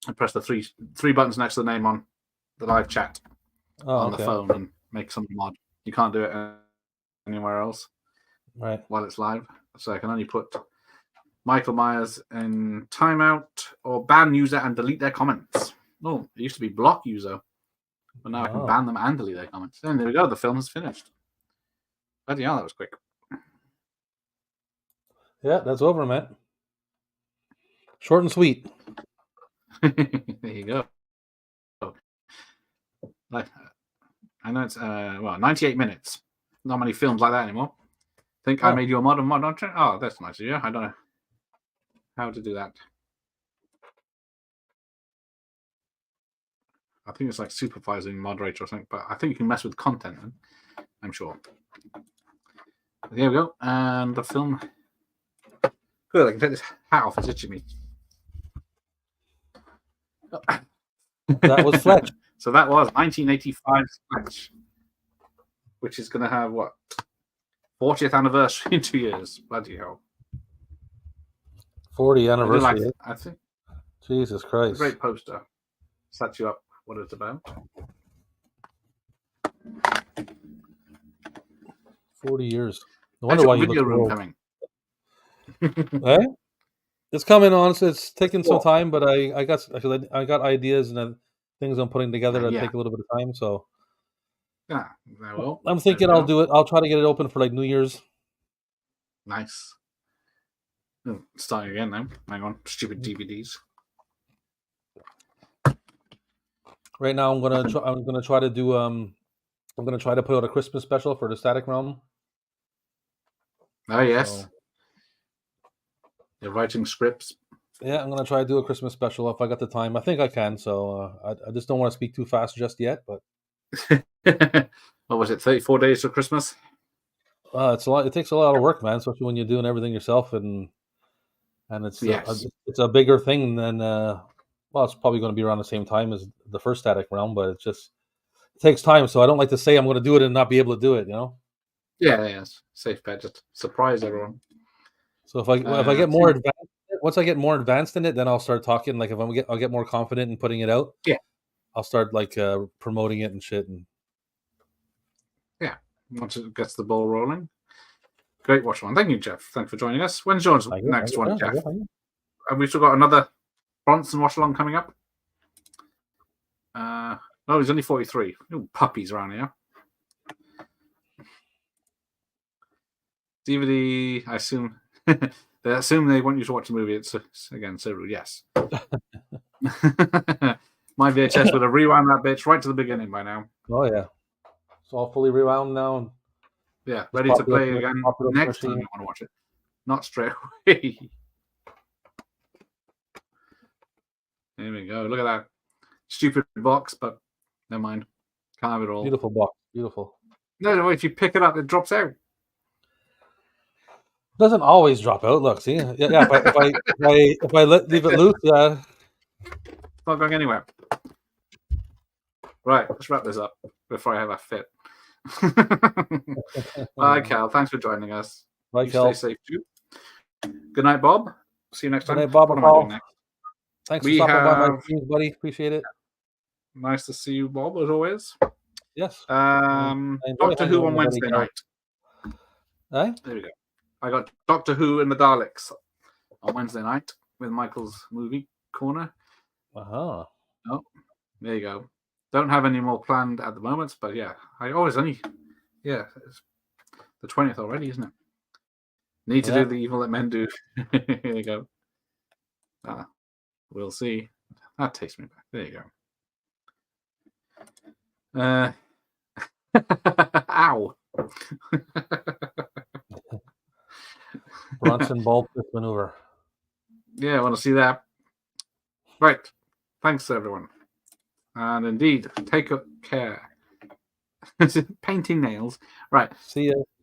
and press the three buttons next to the name on the live chat on the phone and make some mod. You can't do it anywhere else, right? While it's live, so I can only put Michael Myers in timeout or ban user and delete their comments. Oh, it used to be block user, but now I can ban them and delete their comments. And there we go. The film is finished. Bloody hell, that was quick. Yeah, that's over, man. Short and sweet. There you go. Like, I know it's 98 minutes. Not many films like that anymore. Think I made you a mod. Oh, that's nice of you. I don't know how to do that. I think it's like supervising moderator or something, but I think you can mess with content. I'm sure. There we go, and the film. Good, I can take this hat off. It's itching me. That was FLETCH. So that was 1985's FLETCH, which is going to have what 40th anniversary in 2 years. Bloody hell! 40th anniversary. I think. Jesus Christ! It's a great poster. Sets you up what it's about. 40 years. No wonder why you video look room old. coming. Hey? It's coming on. It's taking some time, but I got ideas, and things I'm putting together that Yeah. take a little bit of time. So Yeah. Well, I'm thinking I'll do it. I'll try to get it open for like New Year's. Nice. Oh, starting again now. Hang on. Stupid DVDs. Right now, I'm gonna try to do I'm gonna try to put out a Christmas special for the Static Realm. Oh yes. So, You're writing scripts. yeah, I'm gonna try to do a Christmas special if I got the time. I think I can. So I just don't want to speak too fast just yet. But What was it? 34 days to Christmas. it's a lot. It takes a lot of work, man, especially when you're doing everything yourself, and it's Yes. it's a bigger thing than well, it's probably going to be around the same time as the first Static Realm, but it takes time. So I don't like to say I'm going to do it and not be able to do it. You know. Yeah. Yes. Safe bet. Just surprise everyone. So if I get more advanced, once I get more advanced in it, then I'll start talking. Like if I'll get more confident in putting it out. Yeah. I'll start like promoting it and shit. And yeah, once it gets the ball rolling. Great watch one. Thank you, Jeff. Thanks for joining us. When's yours next one, Jeff? And we've still got another Bronson watch along coming up. No, he's only 43. Ooh, puppies around here. DVD, I assume. They assume they want you to watch the movie. It's again, so yes. My VHS would have rewound that bitch right to the beginning by now. Oh yeah, it's all fully rewound now. Yeah, ready to play again next time you want to watch it. Not straight away. There we go. Look at that stupid box, but never mind. Can't have it all. Beautiful box. Beautiful. No, if you pick it up, it drops out. Doesn't always drop out. Look, see, yeah. If I leave it loose, yeah. It's not going anywhere. Right, let's wrap this up before I have a fit. Bye, Cal. Thanks for joining us. Bye, Cal. Stay safe too. Good night, Bob. See you next time. Good night, Bob. What am I doing next? Thanks for stopping by my streams, buddy. Appreciate it. Nice to see you, Bob, as always. Yes. Doctor Who on Wednesday night. Hey? There we go. I got Doctor Who and the Daleks on Wednesday night with Michael's movie corner. Uh-huh. Oh, there you go. Don't have any more planned at the moment, but yeah, it's the 20th already, isn't it? Need to do the Evil That Men Do. Here you go. We'll see. That takes me back. There you go. Ow. Bronson ball twist maneuver. Yeah, I want to see that. Right. Thanks, everyone. And indeed, take care. Painting nails. Right. See ya.